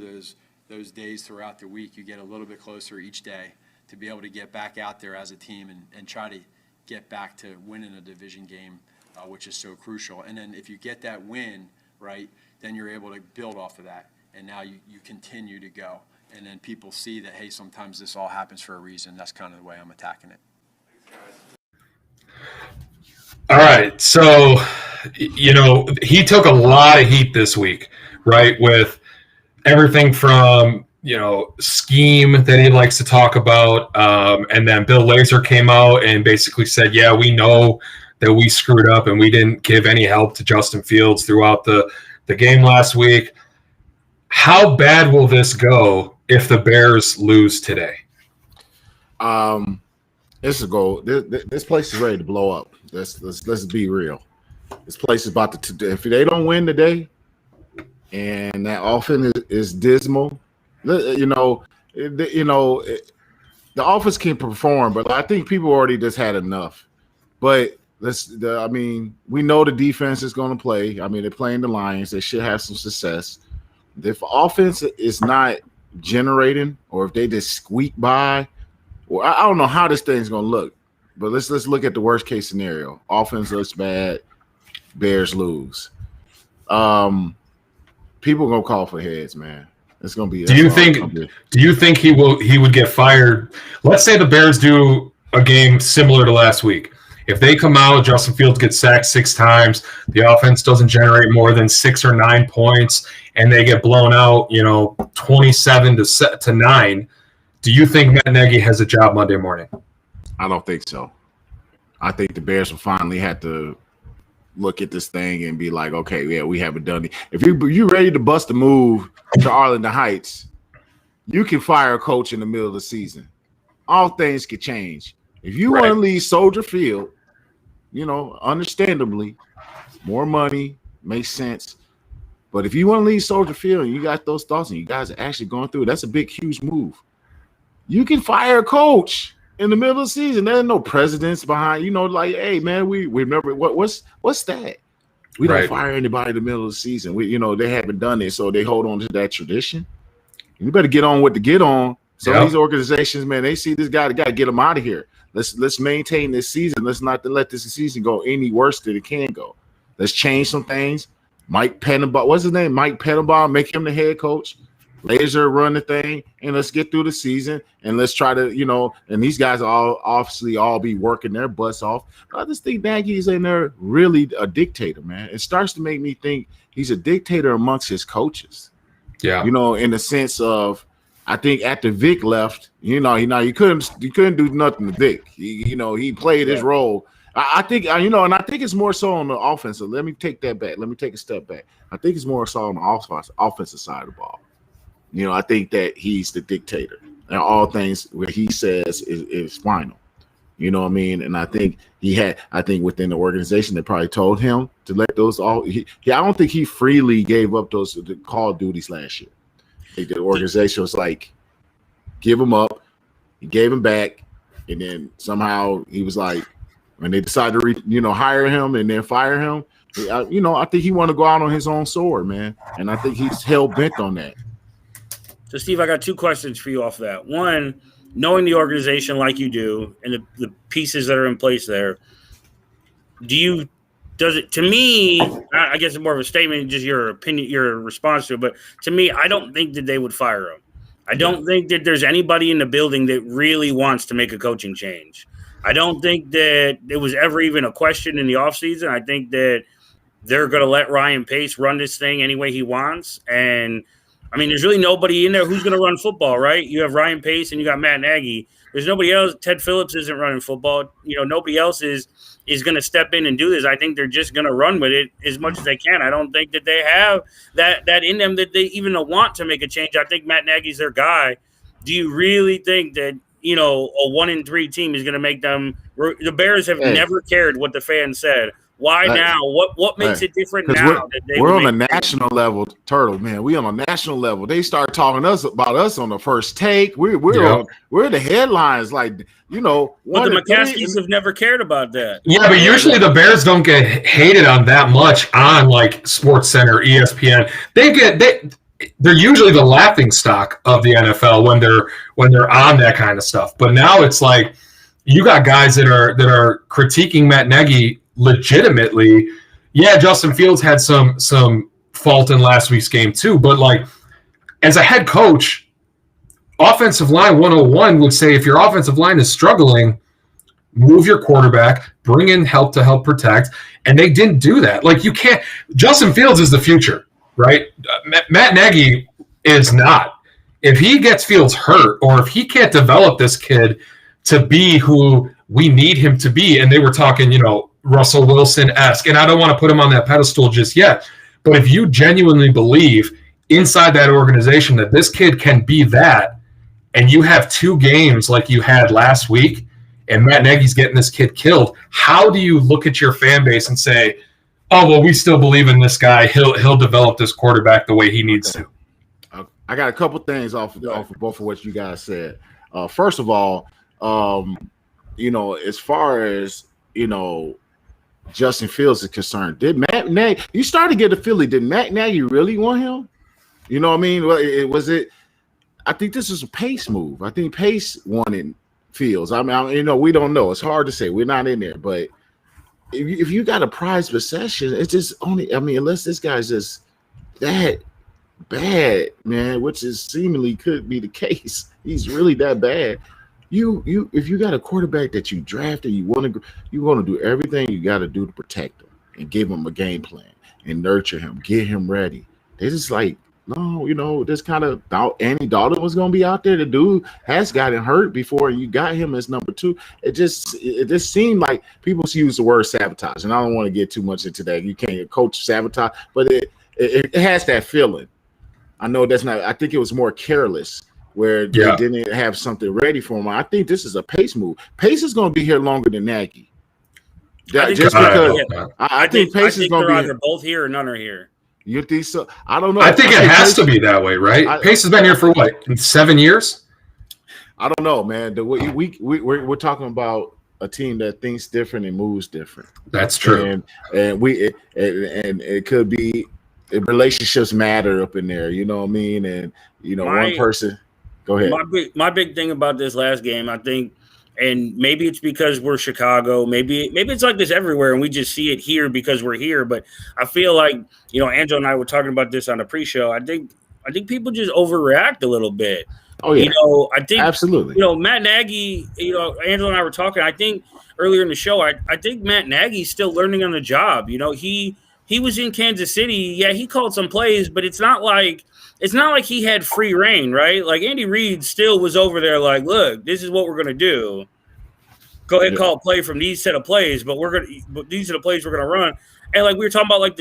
those days throughout the week. You get a little bit closer each day to be able to get back out there as a team and try to get back to winning a division game, which is so crucial. And then if you get that win, right, then you're able to build off of that. And now you continue to go. And then people see that, hey, sometimes this all happens for a reason. That's kind of the way I'm attacking it. All right. So, he took a lot of heat this week, right, with everything from, scheme that he likes to talk about. And then Bill Lazor came out and basically said, yeah, we know that we screwed up and we didn't give any help to Justin Fields throughout the game last week. How bad will this go if the Bears lose today? This place is ready to blow up. Let's be real. This place is about to. If they don't win today, and that offense is dismal, the offense can perform, but I think people already just had enough. But we know the defense is going to play. They're playing the Lions. They should have some success. If offense is not generating, or if they just squeak by, well, I don't know how this thing's going to look. But let's look at the worst case scenario. Offense looks bad. Bears lose. People gonna call for heads, man. It's gonna be. Do you think he would get fired? Let's say the Bears do a game similar to last week. If they come out, Justin Fields gets sacked 6 times, the offense doesn't generate more than 6 or 9 points, and they get blown out, 27-9. Do you think Matt Nagy has a job Monday morning? I don't think so. I think the Bears will finally have to look at this thing and be like, okay, yeah, we haven't done it. If you're ready to bust a move to Arlington Heights, you can fire a coach in the middle of the season. All things could change. If you want to leave Soldier Field, understandably, more money makes sense. But if you want to leave Soldier Field and you got those thoughts and you guys are actually going through it, that's a big, huge move. You can fire a coach in the middle of the season. There's no presidents behind, like, hey, man, we never, what's that? We don't fire anybody in the middle of the season. They haven't done it, so they hold on to that tradition. You better get on with the get on. Some of these organizations, man, they see this guy, they got to get him out of here. Let's maintain this season. Let's not let this season go any worse than it can go. Let's change some things. Mike Pennebaum, what's his name? Mike Pennebaum, make him the head coach. Laser run the thing, and let's get through the season, and let's try to, and these guys all obviously all be working their butts off. I just think Nagy's in there really a dictator, man. It starts to make me think he's a dictator amongst his coaches. Yeah. In the sense of, I think after Vic left, you couldn't do nothing to Vic. He played his role. I think, and I think it's more so on the offensive. Let me take that back. Let me take a step back. I think it's more so on the offensive side of the ball. I think that he's the dictator, and all things what he says is final. You know what I mean? And I think within the organization, they probably told him to let those all. I don't think he freely gave up those call duties last year. I think the organization was like, give him up. He gave him back, and then somehow he was like, when they decided to hire him and then fire him, I think he wanted to go out on his own sword, man. And I think he's hell bent on that. So, Steve, I got two questions for you off of that. One, knowing the organization like you do and the pieces that are in place there, to me, I guess it's more of a statement, just your opinion, your response to it, but to me, I don't think that they would fire him. I don't think that there's anybody in the building that really wants to make a coaching change. I don't think that it was ever even a question in the offseason. I think that they're going to let Ryan Pace run this thing any way he wants, and I mean, there's really nobody in there who's going to run football, right? You have Ryan Pace and you got Matt Nagy. There's nobody else. Ted Phillips isn't running football. Nobody else is going to step in and do this. I think they're just going to run with it as much as they can. I don't think that they have that in them that they even want to make a change. I think Matt Nagy's their guy. Do you really think that, a 1-3 team is going to make them – the Bears have never cared what the fans said. Why now? What makes it different now? We're on a national level, Turtle, man. We on a national level. They start talking about us on the first take. We're the headlines, like But the McCaskies have never cared about that. Yeah, but usually the Bears don't get hated on that much on like SportsCenter, ESPN. They're usually the laughing stock of the NFL when they're on that kind of stuff. But now it's like you got guys that are critiquing Matt Nagy legitimately. Yeah, Justin Fields had some fault in last week's game too, but like as a head coach, offensive line 101 would say if your offensive line is struggling, move your quarterback, bring in help to help protect, and they didn't do that. Like you can't. Justin Fields is the future, right? Matt Nagy is not. If he gets Fields hurt, or if he can't develop this kid to be who we need him to be, and they were talking, Russell Wilson-esque, and I don't want to put him on that pedestal just yet, but if you genuinely believe inside that organization that this kid can be that, and you have 2 games like you had last week, and Matt Nagy's getting this kid killed, how do you look at your fan base and say, oh, well, we still believe in this guy, he'll develop this quarterback the way he needs to? I got a couple things off of both of what you guys said. First of all, as far as, Justin Fields is concerned, did Matt Nagy, you started to get a Philly, did Matt Nagy really want him? You know what I mean? I think this is a Pace move. I think Pace wanted Fields. I mean, we don't know. It's hard to say. We're not in there. But if you got a prized possession, it's just unless this guy's just that bad, man, which is seemingly could be the case. He's really that bad. If you got a quarterback that you drafted, you want to do everything you got to do to protect him and give him a game plan and nurture him, get him ready. They just like, no, this kind of thought Andy Dalton was going to be out there. The dude has gotten hurt before you got him as number 2. It just seemed like people use the word sabotage, and I don't want to get too much into that. You can't coach sabotage, but it has that feeling. I know that's not. I think it was more careless where they didn't have something ready for him. I think this is a Pace move. Pace is going to be here longer than Nagy. I think Pace is going to be either both here or none are here. You think so? I don't know. I think it has to be that way, right? Pace has been here for what, 7 years? I don't know, man. We're talking about a team that thinks different and moves different. That's true. And it could be relationships matter up in there. You know what I mean? And one person. Go ahead. My big thing about this last game, I think, and maybe it's because we're Chicago, maybe it's like this everywhere, and we just see it here because we're here. But I feel like, Angelo and I were talking about this on the pre-show. I think people just overreact a little bit. Oh yeah, I think absolutely. Matt Nagy. Angelo and I were talking. I think earlier in the show, I think Matt Nagy's still learning on the job. He was in Kansas City. Yeah, he called some plays, but it's not like he had free reign, right? Like Andy Reid still was over there like, look, this is what we're gonna do. Go ahead, call a play from these set of plays, but these are the plays we're gonna run. And like we were talking about, like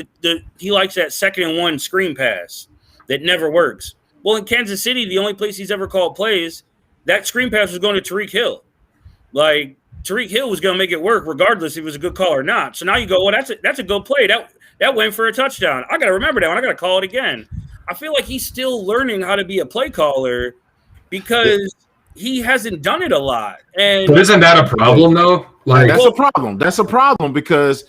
he likes that 2nd and 1 screen pass that never works. Well, in Kansas City, the only place he's ever called plays, that screen pass was going to Tyreek Hill. Like Tyreek Hill was going to make it work regardless if it was a good call or not. So now you go, well, that's a good play. That went for a touchdown. I got to remember that one. I got to call it again. I feel like he's still learning how to be a play caller because he hasn't done it a lot. But isn't that a problem though? Like that's a problem. That's a problem because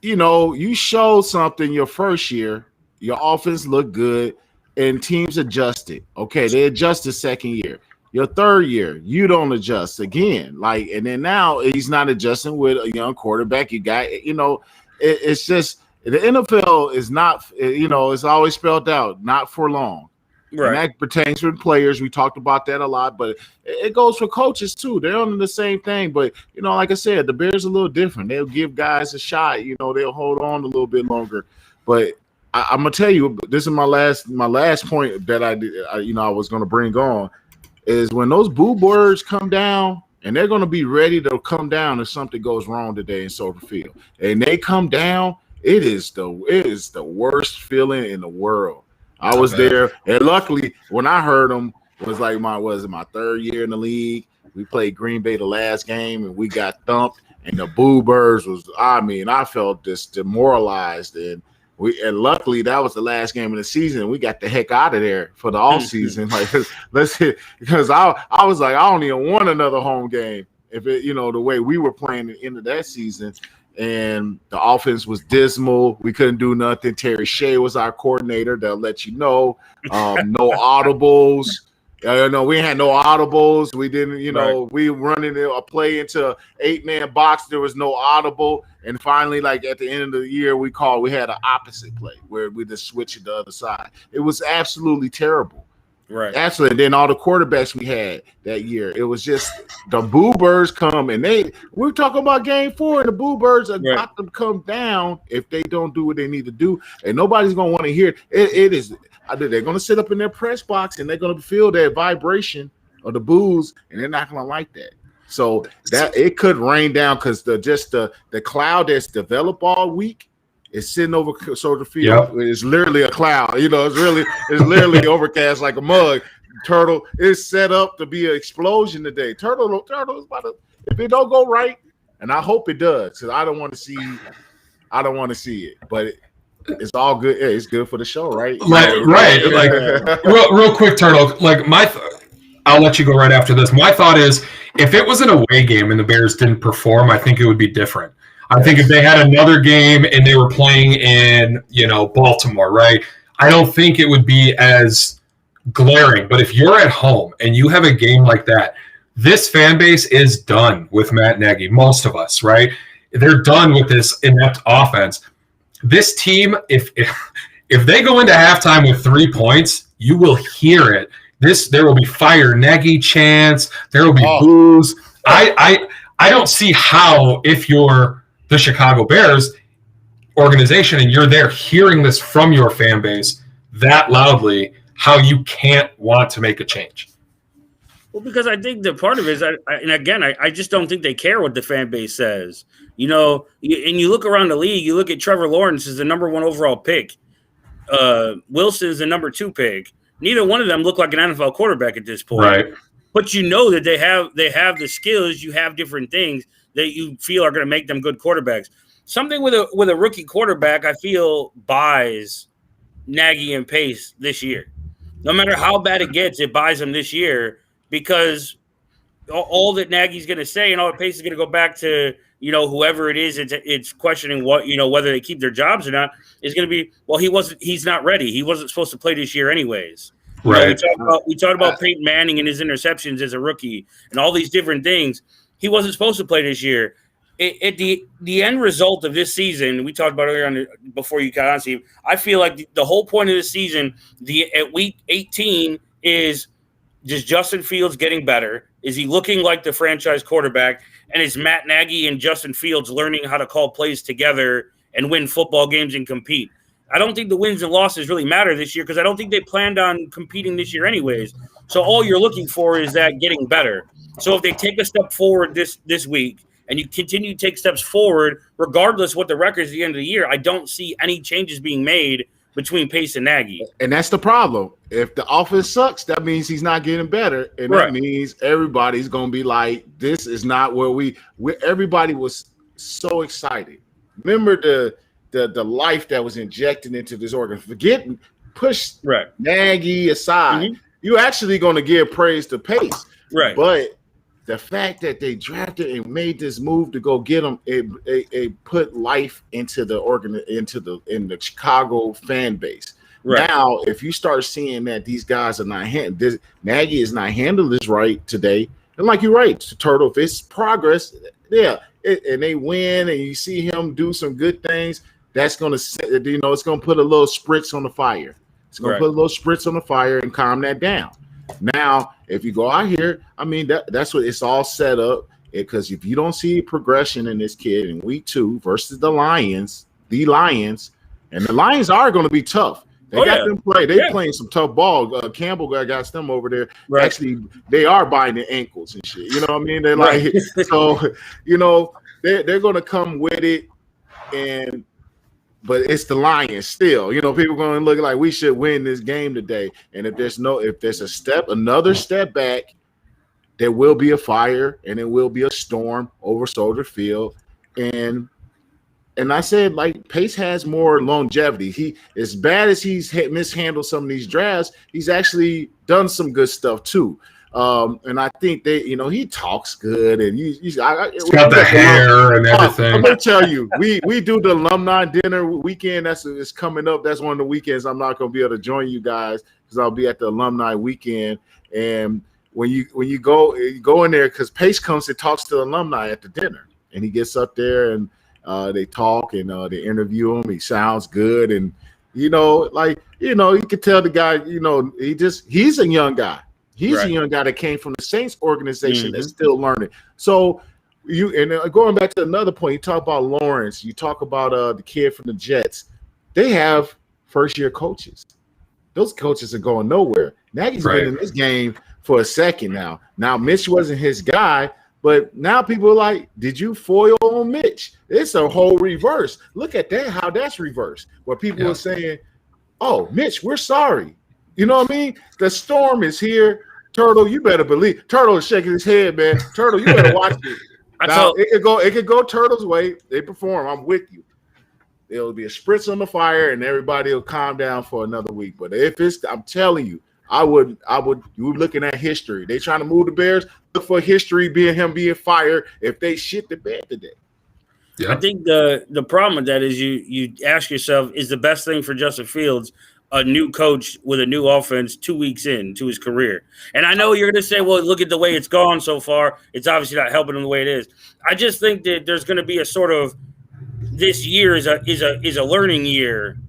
you showed something your first year, your offense looked good, and teams adjusted. Okay, they adjusted second year. Your third year, you don't adjust again. And then now he's not adjusting with a young quarterback. You got, it's just the NFL is not, it's always spelled out, not for long. Right. And that pertains to players. We talked about that a lot, but it goes for coaches too. They're on the same thing. But, like I said, the Bears are a little different. They'll give guys a shot. They'll hold on a little bit longer. But I'm gonna tell you, this is my last point that I was gonna bring on is when those boo birds come down, and they're gonna be ready to come down if something goes wrong today in Soldier Field, and they come down. It is the worst feeling in the world. I was there, and luckily when I heard them was like my 3rd year in the league. We played Green Bay the last game, and we got thumped. And the boo birds I felt demoralized and. Luckily that was the last game of the season, and we got the heck out of there for the off season. Let's hit, because I was like, I don't even want another home game if it, the way we were playing at the end of that season, and the offense was dismal. We couldn't do nothing. Terry Shea was our coordinator. They'll let you know. No audibles. We had no audibles. We didn't, we running a play into an 8-man box. There was no audible. And finally, like at the end of the year, we had an opposite play where we just switched to the other side. It was absolutely terrible. Right. Absolutely. And then all the quarterbacks we had that year, it was just the boo birds come, and we're talking about game 4, and the boo birds are about to come down if they don't do what they need to do. And nobody's going to want to hear it. It is. They're going to sit up in their press box, and they're going to feel that vibration of the boos, and they're not going to like that. So that it could rain down because the cloud that's developed all week is sitting over Soldier Field. Yep. It's literally a cloud. It's literally overcast like a mug. Turtle is set up to be an explosion today. Turtle is about to, if it don't go right, and I hope it does, because I don't want to see it, but it's all good. Yeah, it's good for the show, right? Right. Like real quick, Turtle. Like I'll let you go right after this. My thought is, if it was an away game and the Bears didn't perform, I think it would be different. I think if they had another game and they were playing in, Baltimore, right? I don't think it would be as glaring. But if you're at home and you have a game like that, this fan base is done with Matt Nagy. Most of us, right? They're done with this inept offense. This team, if they go into halftime with 3 points, you will hear it. There will be fire Nagy chants. There will be boos. I don't see how, if you're the Chicago Bears organization and you're there hearing this from your fan base that loudly, how you can't want to make a change. Well, because I think the part of it is, I just don't think they care what the fan base says. And you look around the league, you look at Trevor Lawrence as the number 1 overall pick. Wilson is the number 2 pick. Neither one of them look like an NFL quarterback at this point. Right. But that they have the skills, you have different things that you feel are going to make them good quarterbacks. Something with a rookie quarterback, I feel, buys Nagy and Pace this year. No matter how bad it gets, it buys them this year because all that Nagy's going to say and all that Pace is going to go back to, whoever it is, it's questioning what, whether they keep their jobs or not, is going to be, well, he's not ready. He wasn't supposed to play this year anyways. Right. We talked about Peyton Manning and his interceptions as a rookie and all these different things. He wasn't supposed to play this year. The end result of this season, we talked about earlier before you got on, Steve. I feel like the whole point of this season, at week 18, is just Justin Fields getting better. Is he looking like the franchise quarterback? And is Matt Nagy and Justin Fields learning how to call plays together and win football games and compete? I don't think the wins and losses really matter this year because I don't think they planned on competing this year anyways. So all you're looking for is that getting better. So if they take a step forward this week and you continue to take steps forward, regardless what the record is at the end of the year, I don't see any changes being made between Pace and Nagy. And that's the problem. If the offense sucks, that means he's not getting better. And that means everybody's going to be like, this is not where everybody was so excited. Remember the life that was injected into this organization. Push Nagy aside. Mm-hmm. You're actually going to give praise to Pace. Right. But the fact that they drafted and made this move to go get him, it put life into the Chicago fan base. Right. Now, if you start seeing that these guys are not Nagy is not handling this right today, and like you're right, Turtle, if it's progress, and they win, and you see him do some good things, that's gonna it's gonna put a little spritz on the fire. It's gonna put a little spritz on the fire and calm that down. Now, if you go out here, I mean, that's what it's all set up. Because if you don't see progression in this kid in week 2 versus the Lions, and the Lions are going to be tough. They got them play. They're playing some tough ball. Campbell got them over there. Right. Actually, they are biting the ankles and shit. You know what I mean? They're like, so, they're going to come with it. But it's the Lions still. People are going to look like we should win this game today. And if there's another step back, there will be a fire and it will be a storm over Soldier Field. And I said, like, Pace has more longevity. He, as bad as he's mishandled some of these drafts, he's actually done some good stuff too. And I think he talks good, and he's got the hair and everything. I'm gonna tell you, we do the alumni dinner weekend. It's coming up. That's one of the weekends I'm not gonna be able to join you guys because I'll be at the alumni weekend. And when you go in there, because Pace comes and talks to the alumni at the dinner, and he gets up there and they talk and they interview him. He sounds good, and you can tell the guy, he's a young guy. He's a young guy that came from the Saints organization that's still learning. So going back to another point, you talk about Lawrence, you talk about the kid from the Jets. They have first-year coaches. Those coaches are going nowhere. Nagy's been in this game for a second now. Now, Mitch wasn't his guy, but now people are like, did you foil on Mitch? It's a whole reverse. Look at that, how that's reversed. Where people are saying, oh, Mitch, we're sorry. You know what I mean? The storm is here. Turtle, you better believe. Turtle is shaking his head, man. Turtle, you better watch it. Now, it could go Turtle's way. They perform. I'm with you. It'll be a spritz on the fire, and everybody will calm down for another week. But I'm telling you, you were looking at history. They trying to move the Bears. Look for history being fired if they shit the bed today. Yeah. I think the problem with that is you ask yourself, is the best thing for Justin Fields a new coach with a new offense 2 weeks into his career? And I know you're going to say, well, look at the way it's gone so far. It's obviously not helping him the way it is. I just think that there's going to be a sort of, this year is a learning year,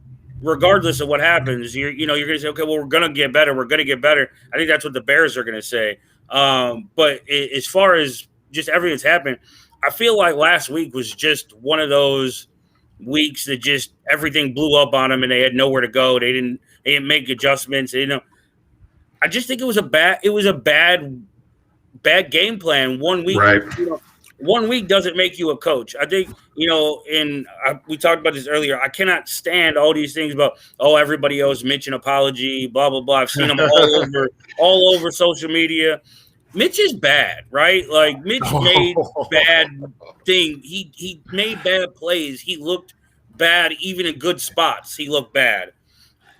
regardless of what happens. You're going to say, okay, well, we're going to get better. We're going to get better. I think that's what the Bears are going to say. But as far as just everything that's happened, I feel like last week was just one of those weeks that just everything blew up on them and they had nowhere to go. They didn't make adjustments. I just think it was a bad game plan. 1 week, right. 1 week doesn't make you a coach. I think, we talked about this earlier. I cannot stand all these things about, everybody owes Mitch an apology, blah, blah, blah. I've seen them all over social media. Mitch is bad, right? Like, Mitch made bad things. He made bad plays. He looked bad even in good spots. He looked bad.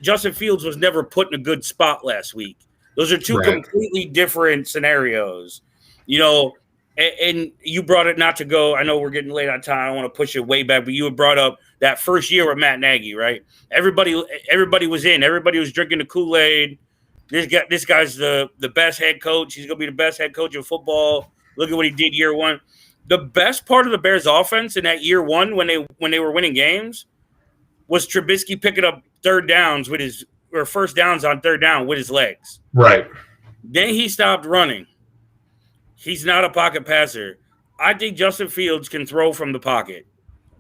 Justin Fields was never put in a good spot last week. Those are two completely different scenarios. And you brought it, not to go, I know we're getting late on time, I don't want to push it way back, but you had brought up that first year with Matt Nagy, right? Everybody was in. Everybody was drinking the Kool-Aid. This guy's the best head coach. He's going to be the best head coach in football. Look at what he did year one. The best part of the Bears offense in that year one when they were winning games was Trubisky picking up first downs on third down with his legs. Right. Then he stopped running. He's not a pocket passer. I think Justin Fields can throw from the pocket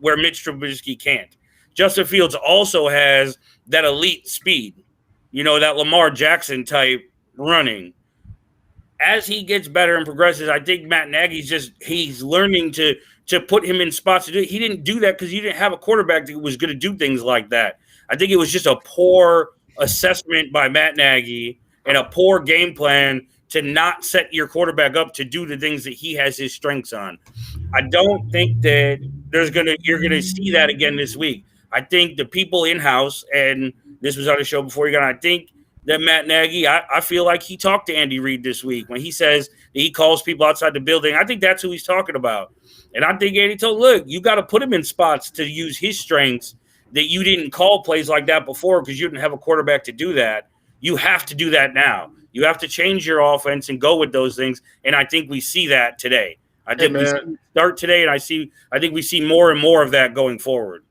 where Mitch Trubisky can't. Justin Fields also has that elite speed, that Lamar Jackson type running. As he gets better and progresses, I think Matt Nagy's he's learning to put him in spots to do it. He didn't do that because you didn't have a quarterback that was going to do things like that. I think it was just a poor assessment by Matt Nagy and a poor game plan to not set your quarterback up to do the things that he has his strengths on. I don't think that you're gonna see that again this week. I think the people in-house, and this was on the show before you got on, I think that Matt Nagy, I feel like he talked to Andy Reid this week when he says that he calls people outside the building. I think that's who he's talking about. And I think Andy told, look, you got to put him in spots to use his strengths that you didn't call plays like that before because you didn't have a quarterback to do that. You have to do that now. You have to change your offense and go with those things. And I think we see that today. I think we start today, and I think we see more and more of that going forward.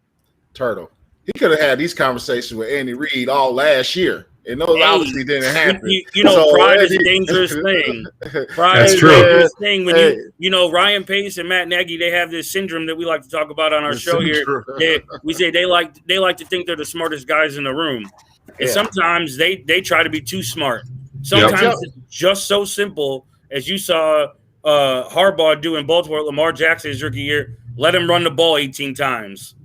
Turtle. He could have had these conversations with Andy Reid all last year. And those obviously didn't happen. Pride is a dangerous thing. Pride is a dangerous thing. When Ryan Pace and Matt Nagy, they have this syndrome that we like to talk about on our show here. We say they like to think they're the smartest guys in the room. And sometimes they try to be too smart. Sometimes it's just so simple as you saw Harbaugh do in Baltimore, Lamar Jackson his rookie year. Let him run the ball 18 times.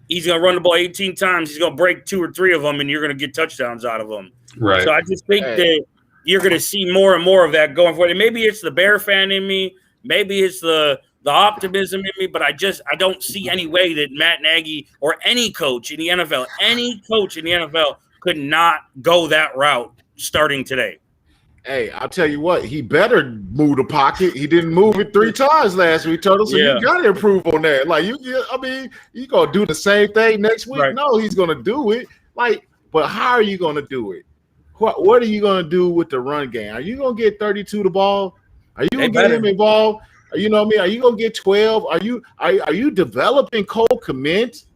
He's going to run the ball 18 times. He's going to break 2 or 3 of them, and you're going to get touchdowns out of them. Right. So I just think that you're going to see more and more of that going forward. And maybe it's the Bear fan in me. Maybe it's the optimism in me. But I don't see any way that Matt Nagy or any coach in the NFL, could not go that route starting today. Hey, I'll tell you what, he better move the pocket. He didn't move it 3 times last week, Turtle. So you got to improve on that. Like you going to do the same thing next week? Right. No, he's going to do it. But how are you going to do it? What are you going to do with the run game? Are you going to get 32 the ball? Are you going to get him involved? You know what I mean? Are you going to get 12? Are you developing Cole Kmet?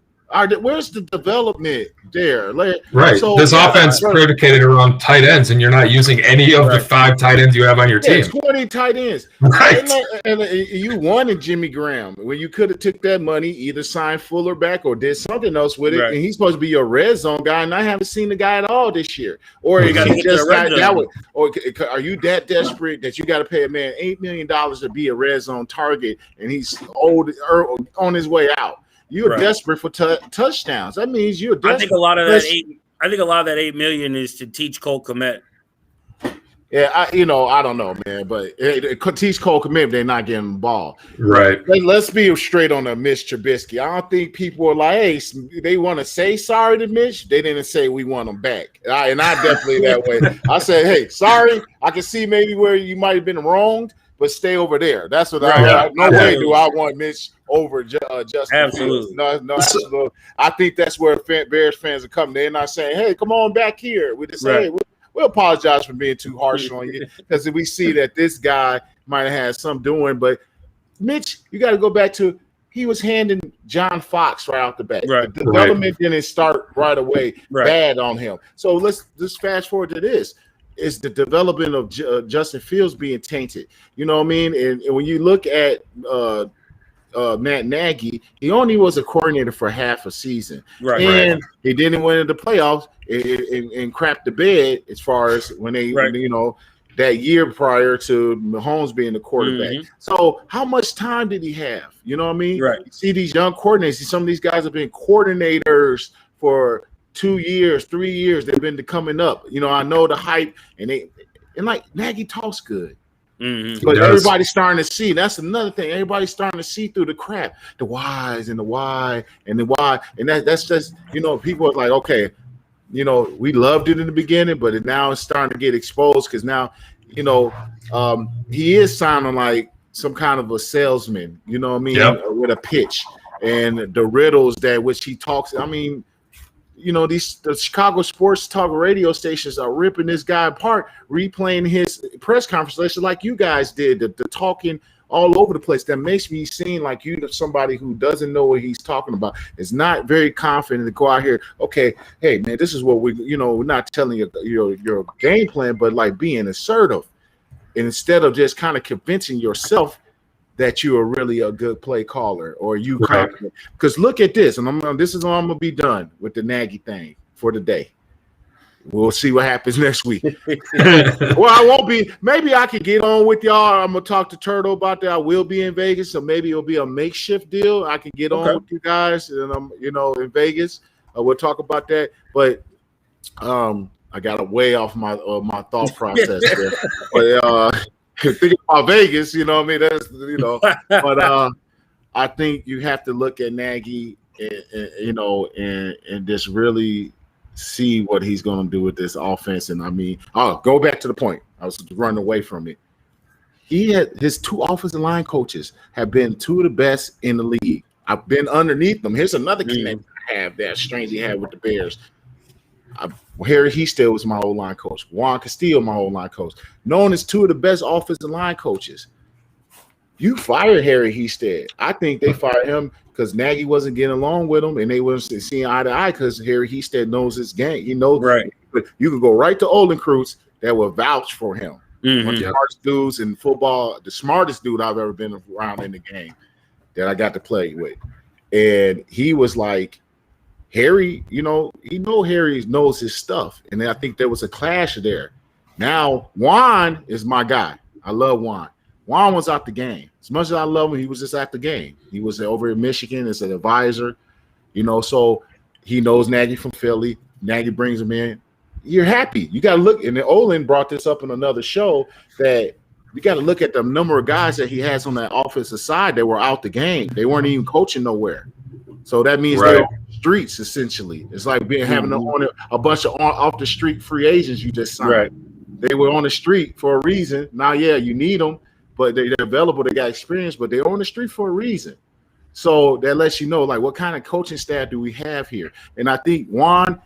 Where's the development there? Right. So, this offense predicated around tight ends, and you're not using any of the 5 tight ends you have on your team. 20 tight ends. Right. And you wanted Jimmy Graham when you could have took that money, either signed Fuller back or did something else with it. Right. And he's supposed to be your red zone guy, and I haven't seen the guy at all this year. Or is he just that way? Or are you that desperate that you got to pay a man $8 million to be a red zone target, and he's old or on his way out? You're desperate for touchdowns. That means you're desperate. I think a lot of that $8 million is to teach Cole Kmet. Yeah, I don't know, man, but teach Cole Kmet, they're not getting the ball. Right. Let's be straight on the Mitch Trubisky. I don't think people are like, hey, they want to say sorry to Mitch. They didn't say we want him back. And I definitely that way. I said, hey, sorry. I can see maybe where you might have been wronged, but stay over there. That's what no way do I want Mitch over Justin. Absolutely. No, absolutely. I think that's where Bears fans are coming. They're not saying, hey, come on back here. We just say, hey, we'll apologize for being too harsh on you because we see that this guy might have had some doing. But Mitch, you got to go back to he was handing John Fox right out the bat. Right. The development didn't start right away bad on him. So let's just fast forward to this. It's the development of Justin Fields being tainted. You know what I mean? And when you look at Matt Nagy, he only was a coordinator for half a season. And he didn't win in the playoffs and crapped the bed as far as when they, that year prior to Mahomes being the quarterback. Mm-hmm. So how much time did he have? You know what I mean? Right. You see these young coordinators, some of these guys have been coordinators for 2 years, 3 years. They've been coming up. I know the hype, and like Nagy talks good. Mm-hmm. But everybody's starting to see. That's another thing. Everybody's starting to see through the crap, the whys and the why and the why. And that's just, people are like, okay, we loved it in the beginning, but now it's starting to get exposed because now, he is sounding like some kind of a salesman, with a pitch and the riddles that which he talks. I mean, the Chicago sports talk radio stations are ripping this guy apart, replaying his press conference like you guys did, the talking all over the place. That makes me seem like somebody who doesn't know what he's talking about, is not very confident to go out here. Okay, hey man, this is what we're not telling you your game plan, but like being assertive, and instead of just kind of convincing yourself that you are really a good play caller or you confident. Because look at this, and this is how I'm gonna be done with the Nagy thing for the day. We'll see what happens next week. Well, I won't be. Maybe I could get on with y'all. I'm gonna talk to Turtle about that. I will be in Vegas, so maybe it'll be a makeshift deal. I can get on with you guys, and I'm in Vegas. We'll talk about that. But I got way off my thought process there. But thinking about Vegas, you know what I mean? That's but I think you have to look at Nagy and just really see what he's going to do with this offense. And I mean, I'll go back to the point. I was running away from it. His 2 offensive line coaches have been 2 of the best in the league. I've been underneath them. Here's another connection I have that strange he had with the Bears. Harry Hested was my O-line coach. Juan Castillo, my O-line coach. Known as 2 of the best offensive line coaches. You fired Harry Hested. I think they fired him because Nagy wasn't getting along with him, and they wasn't seeing eye to eye because Harry Hested knows his game. He knows. Right. But you could go right to Olenkrutz that will vouch for him. One of the smartest dudes in football, the smartest dude I've ever been around in the game that I got to play with. And he was like, Harry, Harry knows his stuff. And I think there was a clash there. Now, Juan is my guy. I love Juan. Juan was out the game. As much as I love him, he was just at the game. He was over in Michigan as an advisor, so he knows Nagy from Philly. Nagy brings him in. You're happy. You got to look, and Olin brought this up in another show, that you got to look at the number of guys that he has on that offensive side that were out the game. They weren't even coaching nowhere. So that means they're on the streets, essentially. It's like having a bunch of off-the-street free agents you just signed. Right. They were on the street for a reason. Now, you need them, but they're available. They got experience, but they're on the street for a reason. So that lets you know, like, what kind of coaching staff do we have here? And I think Juan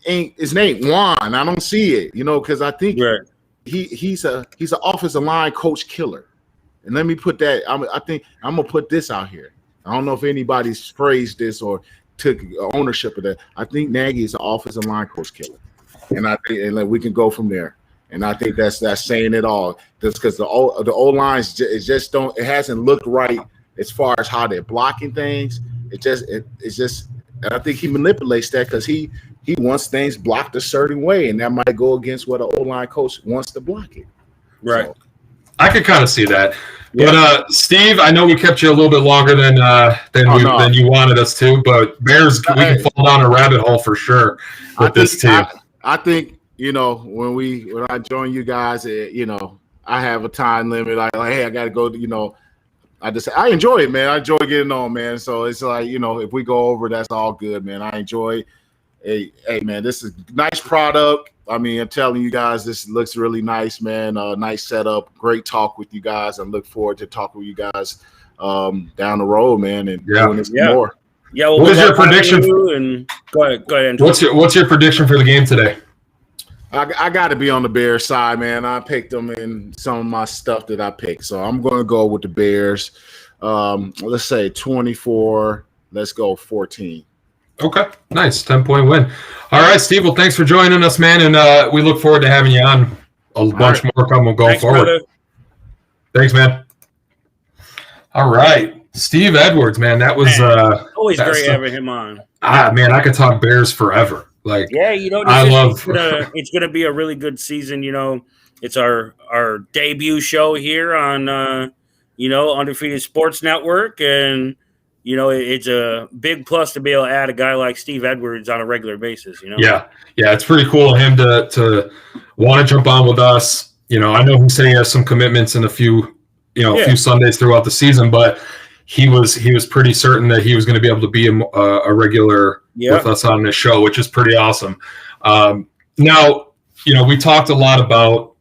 his name Juan. I don't see it, because I think he's an offensive line coach killer. And let me put that. I think I'm gonna put this out here. I don't know if anybody's phrased this or took ownership of that. I think Nagy is an offensive line coach killer, and I think we can go from there. And I think that's saying it all. Just because the O lines it hasn't looked right as far as how they're blocking things. It's just, and I think he manipulates that because he wants things blocked a certain way, and that might go against what an O line coach wants to block it. Right. So, I could kind of see that. But Steve, I know we kept you a little bit longer than you wanted us to, but Bears, we can fall down a rabbit hole for sure with this team. I think when I join you guys, I have a time limit. Hey, I got to go. I enjoy it, man. I enjoy getting on, man. So it's like if we go over, that's all good, man. I enjoy. Hey, man, this is a nice product. I mean, I'm telling you guys, this looks really nice, man. Nice setup. Great talk with you guys. I look forward to talking with you guys down the road, man, and doing this more. Yeah. What is your prediction? Go ahead. What's your prediction for the game today? I got to be on the Bears side, man. I picked them in some of my stuff that I picked, so I'm going to go with the Bears. Let's say 24. Let's go 14. Okay, nice 10-point win. All right, Steve. Well, thanks for joining us, man, and we look forward to having you on a bunch more going forward. Brother. Thanks, man. All right, Steve Edwards, man, that was always great having him on. Man, I could talk Bears forever. Like, it's gonna be a really good season. It's our debut show here on Undefeated Sports Network, and it's a big plus to be able to add a guy like Steve Edwards on a regular basis. Yeah, it's pretty cool of him to want to jump on with us. I know he said he has some commitments in a few Sundays throughout the season, but he was pretty certain that he was going to be able to be a regular with us on this show, which is pretty awesome. Now, we talked a lot about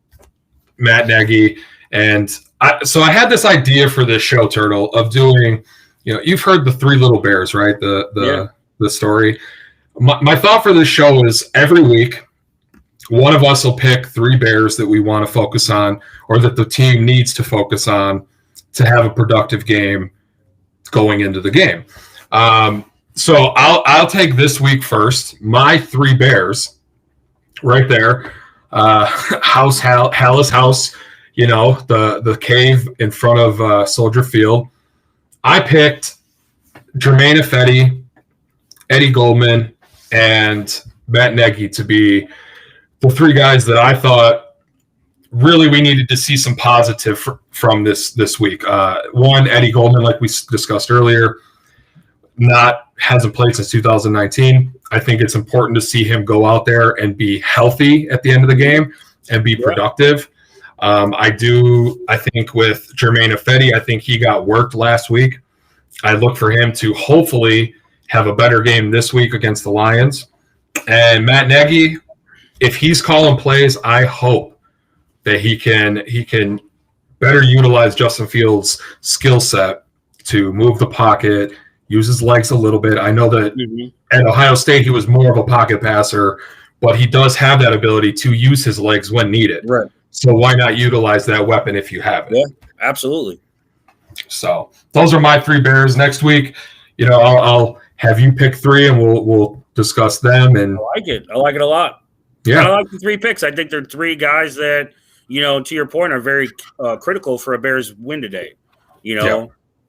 Matt Nagy, and I had this idea for this show, Turtle, of doing. You've heard the Three Little Bears, right? The story. my thought for this show is every week, one of us will pick 3 Bears that we want to focus on or that the team needs to focus on to have a productive game going into the game. So I'll take this week first. My 3 Bears right there. Hallis House, the cave in front of Soldier Field. I picked Jermaine Ifedi, Eddie Goldman, and Matt Nagy to be the 3 guys that I thought really we needed to see some positive from this week. One, Eddie Goldman, like we discussed earlier, hasn't played since 2019. I think it's important to see him go out there and be healthy at the end of the game and be productive. I think with Jermaine Ifedi, I think he got worked last week. I look for him to hopefully have a better game this week against the Lions. And Matt Nagy, if he's calling plays, I hope that he can better utilize Justin Fields' skill set to move the pocket, use his legs a little bit. I know that at Ohio State he was more of a pocket passer, but he does have that ability to use his legs when needed. Right. So why not utilize that weapon if you have it? Yeah, absolutely. So those are my 3 Bears. Next week, I'll have you pick 3 and we'll discuss them. And I like it a lot. Yeah, I like the 3 picks. I think they're 3 guys that, to your point, are very critical for a Bears win today.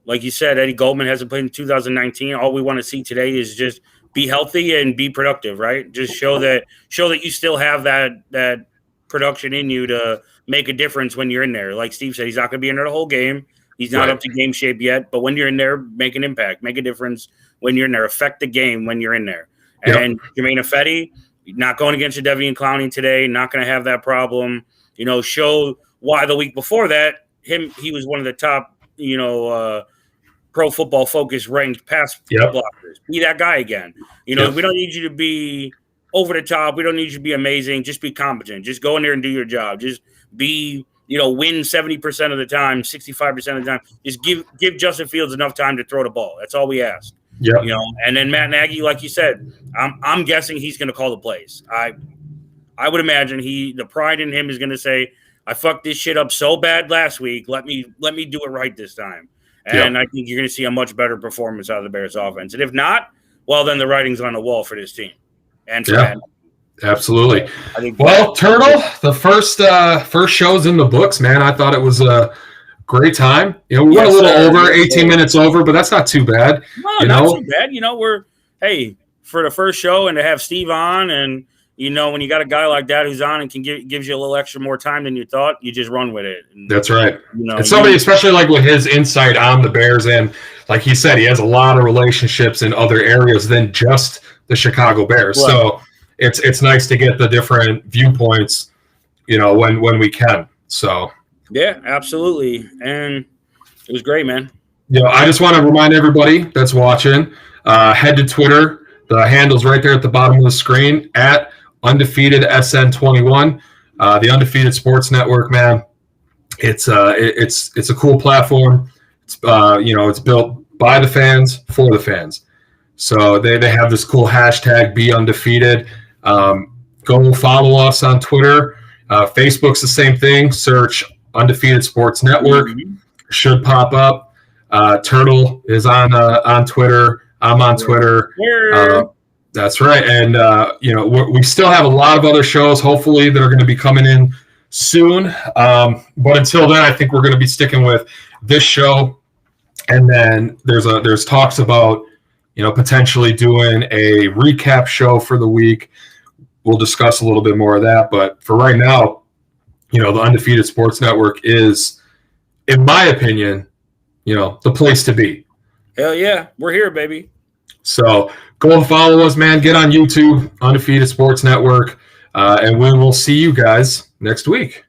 Like you said, Eddie Goldman hasn't played in 2019. All we want to see today is just be healthy and be productive, right? Just show that you still have that production in you to make a difference when you're in there. Like Steve said, he's not going to be in there the whole game. He's not up to game shape yet, but when you're in there, make an impact, make a difference when you're in there, affect the game when you're in there. And Jermaine Ifedi, not going against Jadeveon Clowney today, not going to have that problem. Show why the week before that, he was one of the top, Pro Football Focus ranked pass blockers. Be that guy again. We don't need you to be over the top. We don't need you to be amazing. Just be competent. Just go in there and do your job. Just be, win 70% of the time, 65% of the time. Just give Justin Fields enough time to throw the ball. That's all we ask. Yeah. And then Matt Nagy, like you said, I'm guessing he's going to call the plays. I would imagine the pride in him is going to say, I fucked this shit up so bad last week. Let me do it right this time. And I think you're going to see a much better performance out of the Bears offense. And if not, well, then the writing's on the wall for this team. And for that. Absolutely. Turtle, the first show's in the books, man. I thought it was a great time. We went a little over, 18 minutes over, but that's not too bad. No, not too bad. We're for the first show and to have Steve on, and when you got a guy like that who's on and gives you a little extra more time than you thought, you just run with it. And, that's right. And somebody, especially like with his insight on the Bears, and like he said, he has a lot of relationships in other areas than just the Chicago Bears. Right. So it's nice to get the different viewpoints, when we can. So yeah, absolutely. And it was great, man. I just want to remind everybody that's watching, head to Twitter. The handle's right there at the bottom of the screen at Undefeated SN21, the Undefeated Sports Network, man. It's a cool platform. It's it's built by the fans for the fans. So they have this cool hashtag Be Undefeated. Go follow us on Twitter. Facebook's the same thing. Search Undefeated Sports Network. Should pop up. Turtle is on Twitter. I'm on Twitter. That's right. And, we still have a lot of other shows, hopefully, that are going to be coming in soon. But until then, I think we're going to be sticking with this show. And then there's talks about, potentially doing a recap show for the week. We'll discuss a little bit more of that. But for right now, the Undefeated Sports Network is, in my opinion, the place to be. Hell yeah. We're here, baby. So go and follow us, man. Get on YouTube, Undefeated Sports Network, and we will see you guys next week.